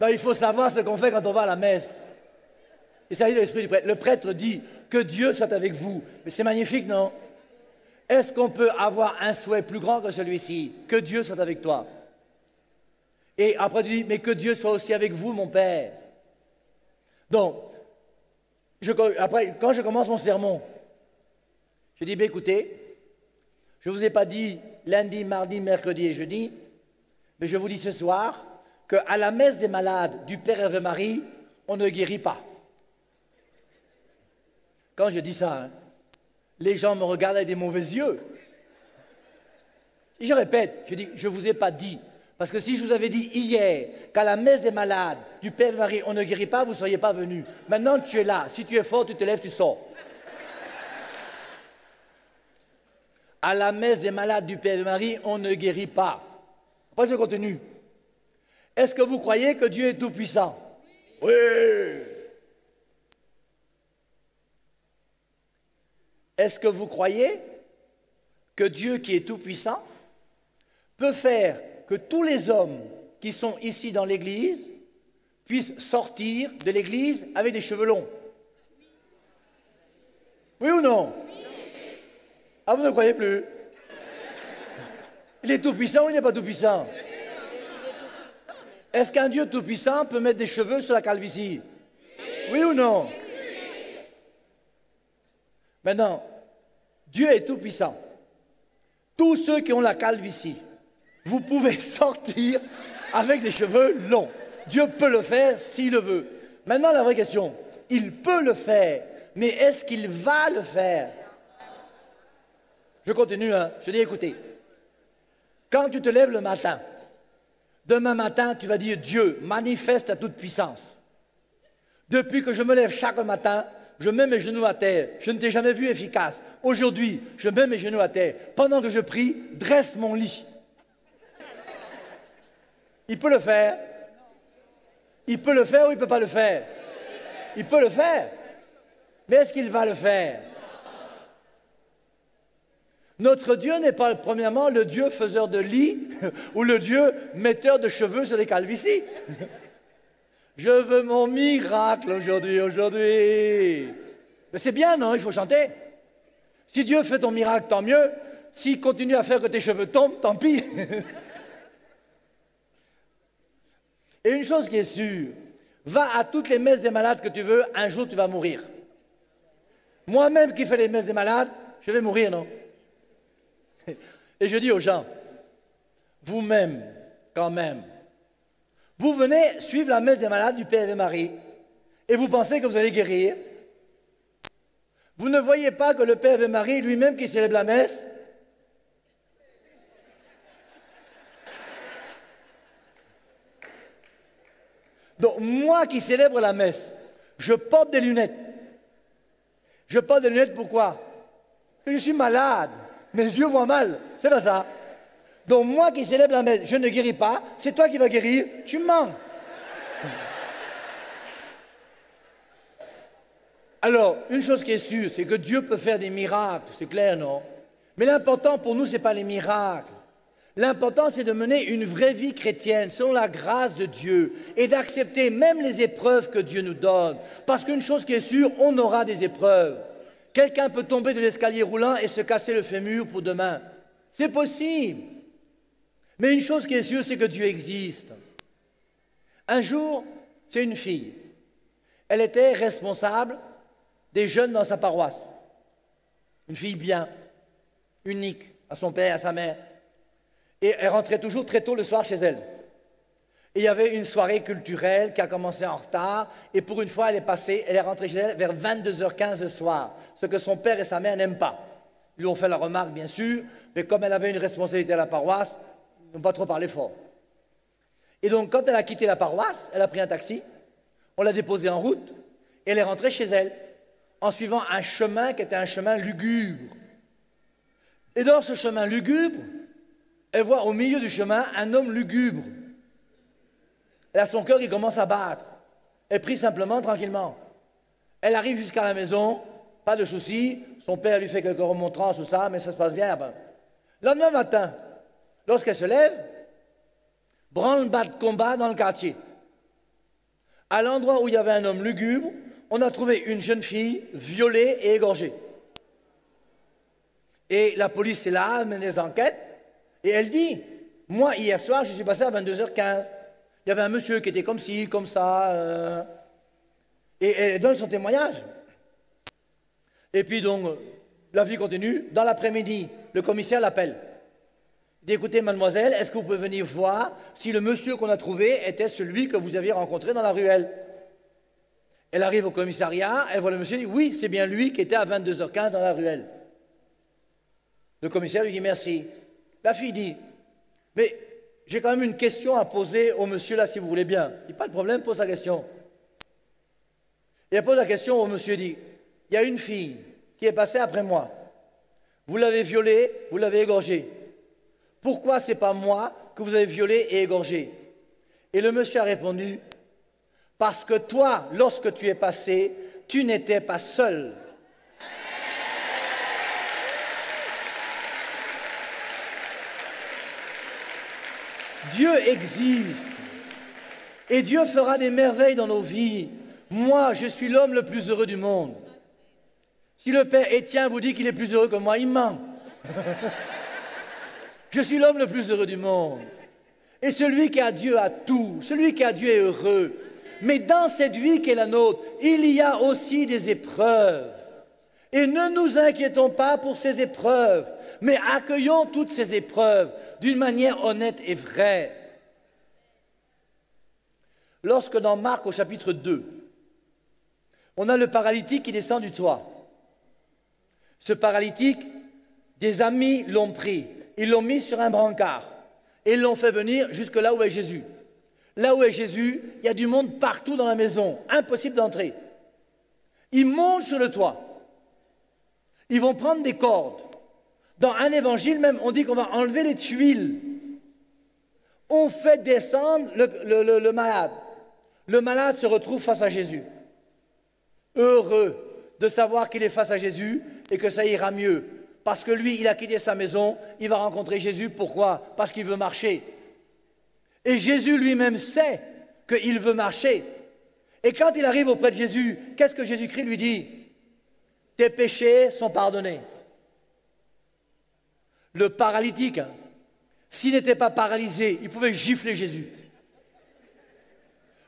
Ben, il faut savoir ce qu'on fait quand on va à la messe. Il s'agit de l'esprit du prêtre. Le prêtre dit que Dieu soit avec vous. Mais c'est magnifique, non? Est-ce qu'on peut avoir un souhait plus grand que celui-ci? Que Dieu soit avec toi. Et après tu dis, mais que Dieu soit aussi avec vous, mon Père. Donc, après, quand je commence mon sermon, je dis, ben, écoutez, je ne vous ai pas dit lundi, mardi, mercredi et jeudi, mais je vous dis ce soir qu'à la messe des malades du Père Hervé Marie, on ne guérit pas. Quand je dis ça, hein, les gens me regardent avec des mauvais yeux. Et je répète, je dis, je ne vous ai pas dit. Parce que si je vous avais dit hier qu'à la messe des malades du Père Marie, on ne guérit pas, vous ne seriez pas venu. Maintenant, tu es là. Si tu es fort, tu te lèves, tu sors. À la messe des malades du Père Marie, on ne guérit pas. Après, je continue. Est-ce que vous croyez que Dieu est tout-puissant? Oui. Est-ce que vous croyez que Dieu, qui est tout-puissant, peut faire que tous les hommes qui sont ici dans l'Église puissent sortir de l'Église avec des cheveux longs? Oui ou non? Ah, vous ne croyez plus? Il est tout-puissant ou il n'est pas tout-puissant? Est-ce qu'un Dieu tout-puissant peut mettre des cheveux sur la calvitie? Oui ou non? Maintenant, Dieu est tout-puissant. Tous ceux qui ont la calvitie, vous pouvez sortir avec des cheveux longs. Dieu peut le faire s'il le veut. Maintenant, la vraie question, il peut le faire, mais est-ce qu'il va le faire? Je continue, hein. Je dis, écoutez, quand tu te lèves le matin, demain matin, tu vas dire, Dieu, manifeste ta toute puissance. Depuis que je me lève chaque matin, je mets mes genoux à terre. Je ne t'ai jamais vu efficace. Aujourd'hui, je mets mes genoux à terre. Pendant que je prie, dresse mon lit. Il peut le faire. Il peut le faire ou il ne peut pas le faire? Il peut le faire. Mais est-ce qu'il va le faire? Notre Dieu n'est pas, premièrement, le Dieu faiseur de lit ou le Dieu metteur de cheveux sur les calvities. Je veux mon miracle aujourd'hui. Mais c'est bien, non? Il faut chanter. Si Dieu fait ton miracle, tant mieux. S'il continue à faire que tes cheveux tombent, tant pis. Et une chose qui est sûre, va à toutes les messes des malades que tu veux, un jour tu vas mourir. Moi-même qui fais les messes des malades, je vais mourir, non? Et je dis aux gens, vous-même, quand même, vous venez suivre la messe des malades du Père et Marie, et vous pensez que vous allez guérir. Vous ne voyez pas que le Père et Marie, lui-même qui célèbre la messe, donc moi qui célèbre la messe, je porte des lunettes. Je porte des lunettes pourquoi? Parce que je suis malade. Mes yeux voient mal, c'est pas ça. Donc moi qui célèbre la messe, je ne guéris pas, c'est toi qui vas guérir, tu mens. Alors, une chose qui est sûre, c'est que Dieu peut faire des miracles, c'est clair, non? Mais l'important pour nous, ce n'est pas les miracles. L'important, c'est de mener une vraie vie chrétienne selon la grâce de Dieu et d'accepter même les épreuves que Dieu nous donne. Parce qu'une chose qui est sûre, on aura des épreuves. Quelqu'un peut tomber de l'escalier roulant et se casser le fémur pour demain. C'est possible. Mais une chose qui est sûre, c'est que Dieu existe. Un jour, c'est une fille. Elle était responsable des jeunes dans sa paroisse. Une fille bien, unique, à son père, à sa mère. Et elle rentrait toujours très tôt le soir chez elle. Et il y avait une soirée culturelle qui a commencé en retard. Et pour une fois, elle est rentrée chez elle vers 22h15 le soir. Ce que son père et sa mère n'aiment pas. Ils lui ont fait la remarque, bien sûr. Mais comme elle avait une responsabilité à la paroisse, ils n'ont pas trop parlé fort. Et donc, quand elle a quitté la paroisse, elle a pris un taxi. On l'a déposée en route. Et elle est rentrée chez elle. En suivant un chemin qui était un chemin lugubre. Et dans ce chemin lugubre, elle voit au milieu du chemin un homme lugubre. Elle a son cœur qui commence à battre. Elle prie simplement, tranquillement. Elle arrive jusqu'à la maison, pas de souci, son père lui fait quelques remontrances, tout ça, mais ça se passe bien. Le lendemain matin, lorsqu'elle se lève, branle-bas de combat dans le quartier. À l'endroit où il y avait un homme lugubre, on a trouvé une jeune fille violée et égorgée. Et la police est là, mène des enquêtes, et elle dit, moi, hier soir, je suis passé à 22h15. Il y avait un monsieur qui était comme ci, comme ça, et elle donne son témoignage. Et puis donc, la vie continue. Dans l'après-midi, le commissaire l'appelle. Il dit, écoutez, mademoiselle, est-ce que vous pouvez venir voir si le monsieur qu'on a trouvé était celui que vous aviez rencontré dans la ruelle? Elle arrive au commissariat, elle voit le monsieur, et dit, oui, c'est bien lui qui était à 22h15 dans la ruelle. Le commissaire lui dit, merci. La fille dit, mais j'ai quand même une question à poser au monsieur là, si vous voulez bien. Il dit, pas de problème, pose la question. Et elle pose la question au monsieur, dit, il y a une fille qui est passée après moi. Vous l'avez violée, vous l'avez égorgée. Pourquoi ce n'est pas moi que vous avez violé et égorgé? Et le monsieur a répondu, parce que toi, lorsque tu es passé, tu n'étais pas seul. Dieu existe et Dieu fera des merveilles dans nos vies. Moi, je suis l'homme le plus heureux du monde. Si le père Étienne vous dit qu'il est plus heureux que moi, il ment. Je suis l'homme le plus heureux du monde. Et celui qui a Dieu a tout. Celui qui a Dieu est heureux. Mais dans cette vie qui est la nôtre, il y a aussi des épreuves. Et ne nous inquiétons pas pour ces épreuves, mais accueillons toutes ces épreuves d'une manière honnête et vraie. Lorsque dans Marc au chapitre 2, on a le paralytique qui descend du toit. Ce paralytique, des amis l'ont pris. Ils l'ont mis sur un brancard et ils l'ont fait venir jusque là où est Jésus. Là où est Jésus, il y a du monde partout dans la maison, impossible d'entrer. Ils montent sur le toit. Ils vont prendre des cordes. Dans un évangile même, on dit qu'on va enlever les tuiles. On fait descendre le malade. Le malade se retrouve face à Jésus. Heureux de savoir qu'il est face à Jésus et que ça ira mieux. Parce que lui, il a quitté sa maison, il va rencontrer Jésus. Pourquoi? Parce qu'il veut marcher. Et Jésus lui-même sait qu'il veut marcher. Et quand il arrive auprès de Jésus, qu'est-ce que Jésus-Christ lui dit? Tes péchés sont pardonnés. Le paralytique, s'il n'était pas paralysé, il pouvait gifler Jésus.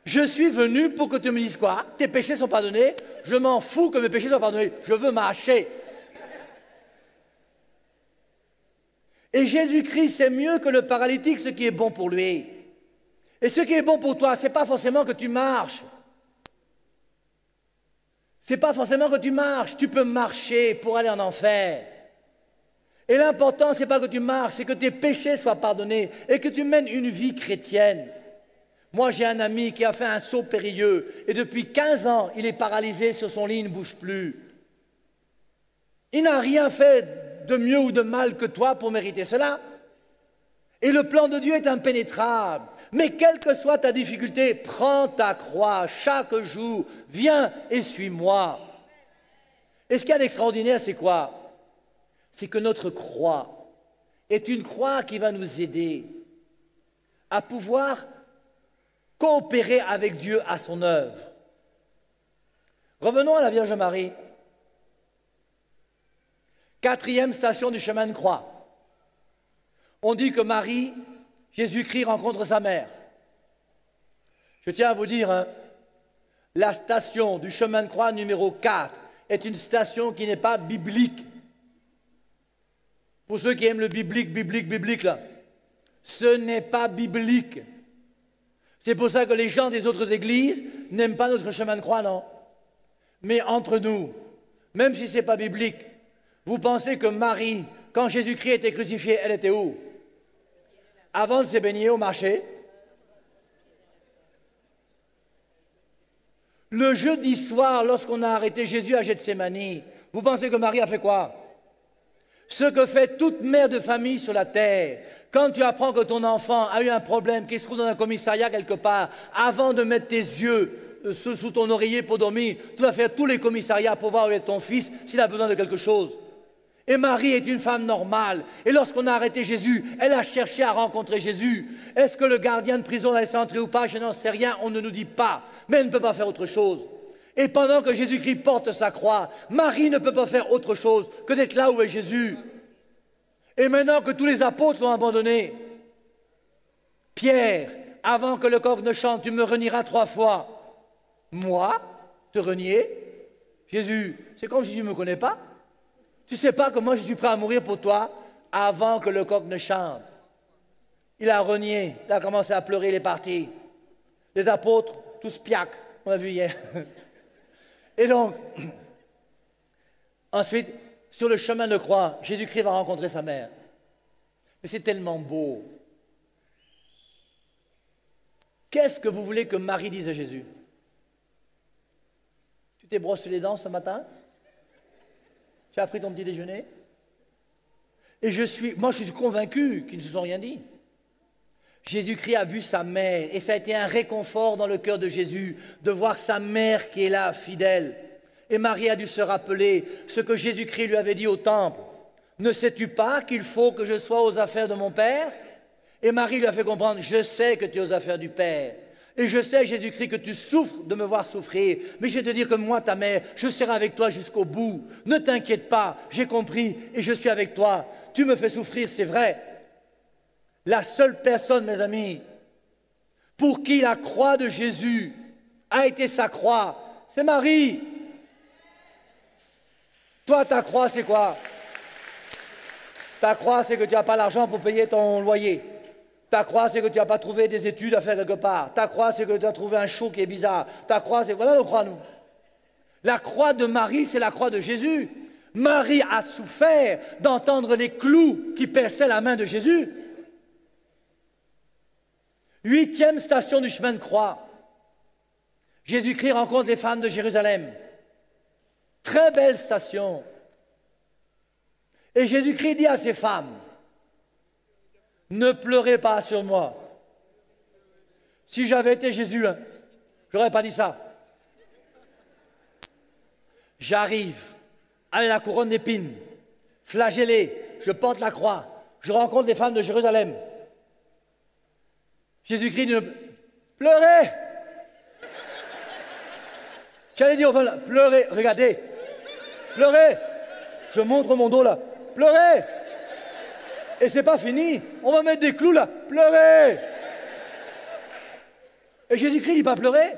Je suis venu pour que tu me dises quoi? Tes péchés sont pardonnés. Je m'en fous que mes péchés soient pardonnés. Je veux marcher. Et Jésus-Christ sait mieux que le paralytique ce qui est bon pour lui. Et ce qui est bon pour toi, ce n'est pas forcément que tu marches. C'est pas forcément que tu marches. Tu peux marcher pour aller en enfer. Et l'important, ce n'est pas que tu marches, c'est que tes péchés soient pardonnés et que tu mènes une vie chrétienne. Moi, j'ai un ami qui a fait un saut périlleux et depuis 15 ans, il est paralysé sur son lit, il ne bouge plus. Il n'a rien fait de mieux ou de mal que toi pour mériter cela. Et le plan de Dieu est impénétrable. Mais quelle que soit ta difficulté, prends ta croix chaque jour, viens et suis-moi. Et ce qu'il y a d'extraordinaire, c'est quoi? C'est que notre croix est une croix qui va nous aider à pouvoir coopérer avec Dieu à son œuvre. Revenons à la Vierge Marie. 4e station du chemin de croix. On dit que Marie, Jésus-Christ rencontre sa mère. Je tiens à vous dire, la station du chemin de croix numéro 4 est une station qui n'est pas biblique. Pour ceux qui aiment le biblique, là, ce n'est pas biblique. C'est pour ça que les gens des autres églises n'aiment pas notre chemin de croix, non. Mais entre nous, même si ce n'est pas biblique, vous pensez que Marie, quand Jésus-Christ était crucifié, elle était où? Avant de se baigner au marché. Le jeudi soir, lorsqu'on a arrêté Jésus à Gethsémani, vous pensez que Marie a fait quoi? Ce que fait toute mère de famille sur la terre. Quand tu apprends que ton enfant a eu un problème, qu'il se trouve dans un commissariat quelque part, avant de mettre tes yeux sous ton oreiller pour dormir. Tu vas faire tous les commissariats pour voir où est ton fils s'il a besoin de quelque chose. Et Marie est une femme normale. Et lorsqu'on a arrêté Jésus, elle a cherché à rencontrer Jésus. Est-ce que le gardien de prison l'a laissé entrer ou pas? Je n'en sais rien, on ne nous dit pas. Mais elle ne peut pas faire autre chose. Et pendant que Jésus-Christ porte sa croix, Marie ne peut pas faire autre chose que d'être là où est Jésus. Et maintenant que tous les apôtres l'ont abandonné, Pierre, avant que le coq ne chante, tu me renieras 3 fois. Moi, te renier? Jésus, c'est comme si tu ne me connais pas. Tu ne sais pas que moi je suis prêt à mourir pour toi avant que le coq ne chante. Il a renié, il a commencé à pleurer, il est parti. Les apôtres, tous piac, on l'a vu hier. Et donc, ensuite, sur le chemin de croix, Jésus-Christ va rencontrer sa mère. Mais c'est tellement beau. Qu'est-ce que vous voulez que Marie dise à Jésus? Tu t'es brossé les dents ce matin? Tu as pris ton petit déjeuner? Et moi je suis convaincu qu'ils ne se sont rien dit. Jésus-Christ a vu sa mère et ça a été un réconfort dans le cœur de Jésus de voir sa mère qui est là, fidèle. Et Marie a dû se rappeler ce que Jésus-Christ lui avait dit au temple. Ne sais-tu pas qu'il faut que je sois aux affaires de mon Père? Et Marie lui a fait comprendre, je sais que tu es aux affaires du Père. Et je sais, Jésus-Christ, que tu souffres de me voir souffrir. Mais je vais te dire que moi, ta mère, je serai avec toi jusqu'au bout. Ne t'inquiète pas, j'ai compris et je suis avec toi. Tu me fais souffrir, c'est vrai. La seule personne, mes amis, pour qui la croix de Jésus a été sa croix, c'est Marie. Toi, ta croix, c'est quoi? Ta croix, c'est que tu n'as pas l'argent pour payer ton loyer. Ta croix, c'est que tu n'as pas trouvé des études à faire quelque part. Ta croix, c'est que tu as trouvé un chou qui est bizarre. Ta croix, c'est... Voilà nos croix, nous. La croix de Marie, c'est la croix de Jésus. Marie a souffert d'entendre les clous qui perçaient la main de Jésus. 8e station du chemin de croix. Jésus-Christ rencontre les femmes de Jérusalem. Très belle station. Et Jésus-Christ dit à ces femmes, ne pleurez pas sur moi. Si j'avais été Jésus, je n'aurais pas dit ça. J'arrive avec la couronne d'épines, flagellé, je porte la croix, je rencontre les femmes de Jérusalem. Jésus-Christ dit, pleurez. J'allais dire aux femmes, pleurez, regardez, pleurez. Je montre mon dos là, pleurez. Et c'est pas fini, on va mettre des clous là, pleurez. Et Jésus-Christ dit pas pleurer.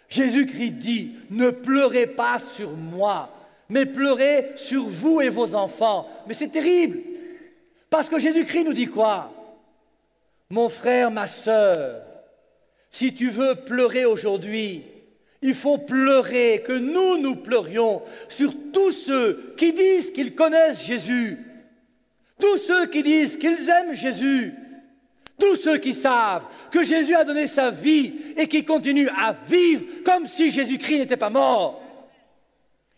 Jésus-Christ dit, ne pleurez pas sur moi, mais pleurez sur vous et vos enfants. Mais c'est terrible, parce que Jésus-Christ nous dit quoi? Mon frère, ma sœur, si tu veux pleurer aujourd'hui, il faut pleurer, que nous pleurions sur tous ceux qui disent qu'ils connaissent Jésus, tous ceux qui disent qu'ils aiment Jésus, tous ceux qui savent que Jésus a donné sa vie et qui continuent à vivre comme si Jésus-Christ n'était pas mort.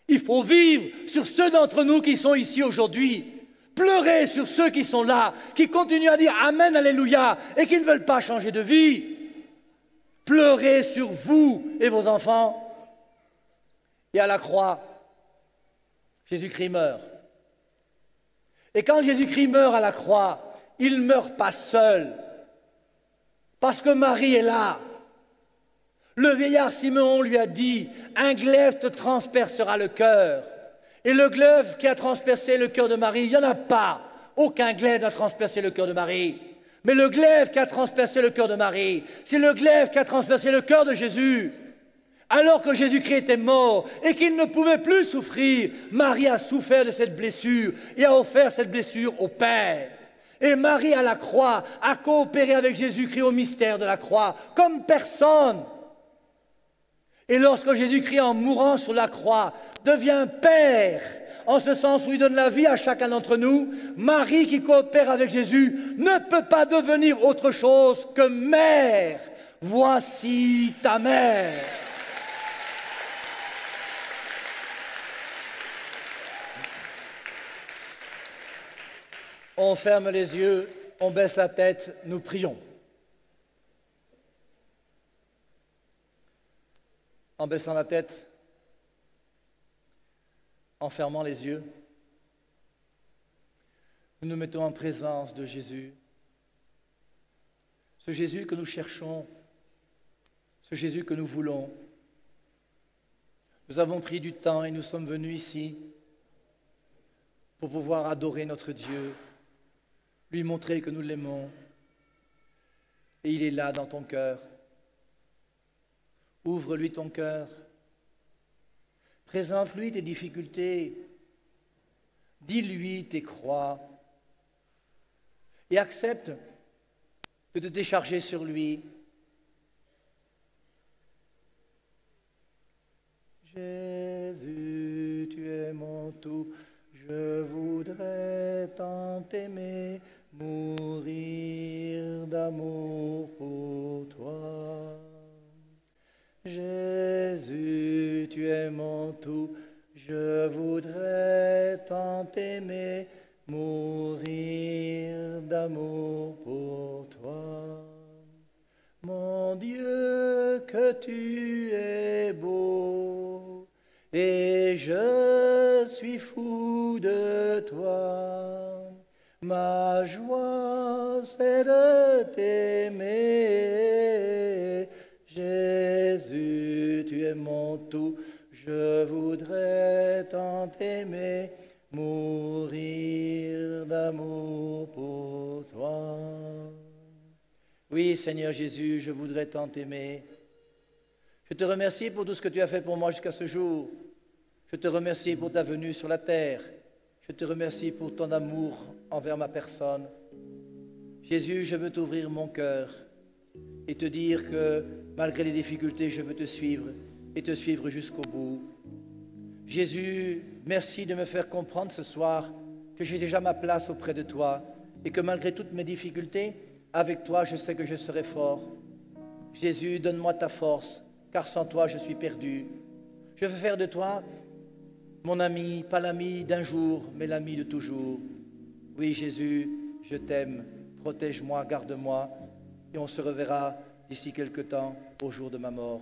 Il faut vivre sur ceux d'entre nous qui sont ici aujourd'hui, pleurer sur ceux qui sont là, qui continuent à dire Amen, Alléluia, et qui ne veulent pas changer de vie. Pleurez sur vous et vos enfants. Et à la croix, Jésus-Christ meurt. Et quand Jésus-Christ meurt à la croix, il ne meurt pas seul, parce que Marie est là. Le vieillard Simeon lui a dit, un glaive te transpercera le cœur. Et le glaive qui a transpercé le cœur de Marie, il n'y en a pas. Aucun glaive n'a transpercé le cœur de Marie. Mais le glaive qui a transpercé le cœur de Marie, c'est le glaive qui a transpercé le cœur de Jésus. Alors que Jésus-Christ était mort et qu'il ne pouvait plus souffrir, Marie a souffert de cette blessure et a offert cette blessure au Père. Et Marie à la croix a coopéré avec Jésus-Christ au mystère de la croix, comme personne. Et lorsque Jésus-Christ, en mourant sur la croix, devient Père, en ce sens où il donne la vie à chacun d'entre nous, Marie qui coopère avec Jésus ne peut pas devenir autre chose que mère. Voici ta mère. On ferme les yeux, on baisse la tête, nous prions. en baissant la tête, en fermant les yeux, nous nous mettons en présence de Jésus, ce Jésus que nous cherchons, ce Jésus que nous voulons. Nous avons pris du temps et nous sommes venus ici pour pouvoir adorer notre Dieu, lui montrer que nous l'aimons. Et il est là dans ton cœur. Ouvre-lui ton cœur. Présente-lui tes difficultés. Dis-lui tes croix. Et accepte de te décharger sur lui. Jésus, tu es mon tout. Je voudrais tant t'aimer, mourir d'amour pour toi. Jésus, tu es mon tout, je voudrais tant t'aimer, mourir d'amour pour toi. Mon Dieu, que tu es beau, et je suis fou de toi. Ma joie, c'est de t'aimer. Jésus, tu es mon tout, je voudrais tant t'aimer, mourir d'amour pour toi. Oui, Seigneur Jésus, je voudrais tant t'aimer. Je te remercie pour tout ce que tu as fait pour moi jusqu'à ce jour. Je te remercie pour ta venue sur la terre. Je te remercie pour ton amour envers ma personne. Jésus, je veux t'ouvrir mon cœur et te dire que malgré les difficultés, je veux te suivre et te suivre jusqu'au bout. Jésus, merci de me faire comprendre ce soir que j'ai déjà ma place auprès de toi et que malgré toutes mes difficultés, avec toi, je sais que je serai fort. Jésus, donne-moi ta force, car sans toi, je suis perdu. Je veux faire de toi mon ami, pas l'ami d'un jour, mais l'ami de toujours. Oui, Jésus, je t'aime, protège-moi, garde-moi, et on se reverra d'ici quelque temps, au jour de ma mort.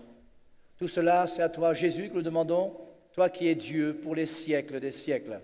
Tout cela, c'est à toi, Jésus, que nous demandons, toi qui es Dieu pour les siècles des siècles.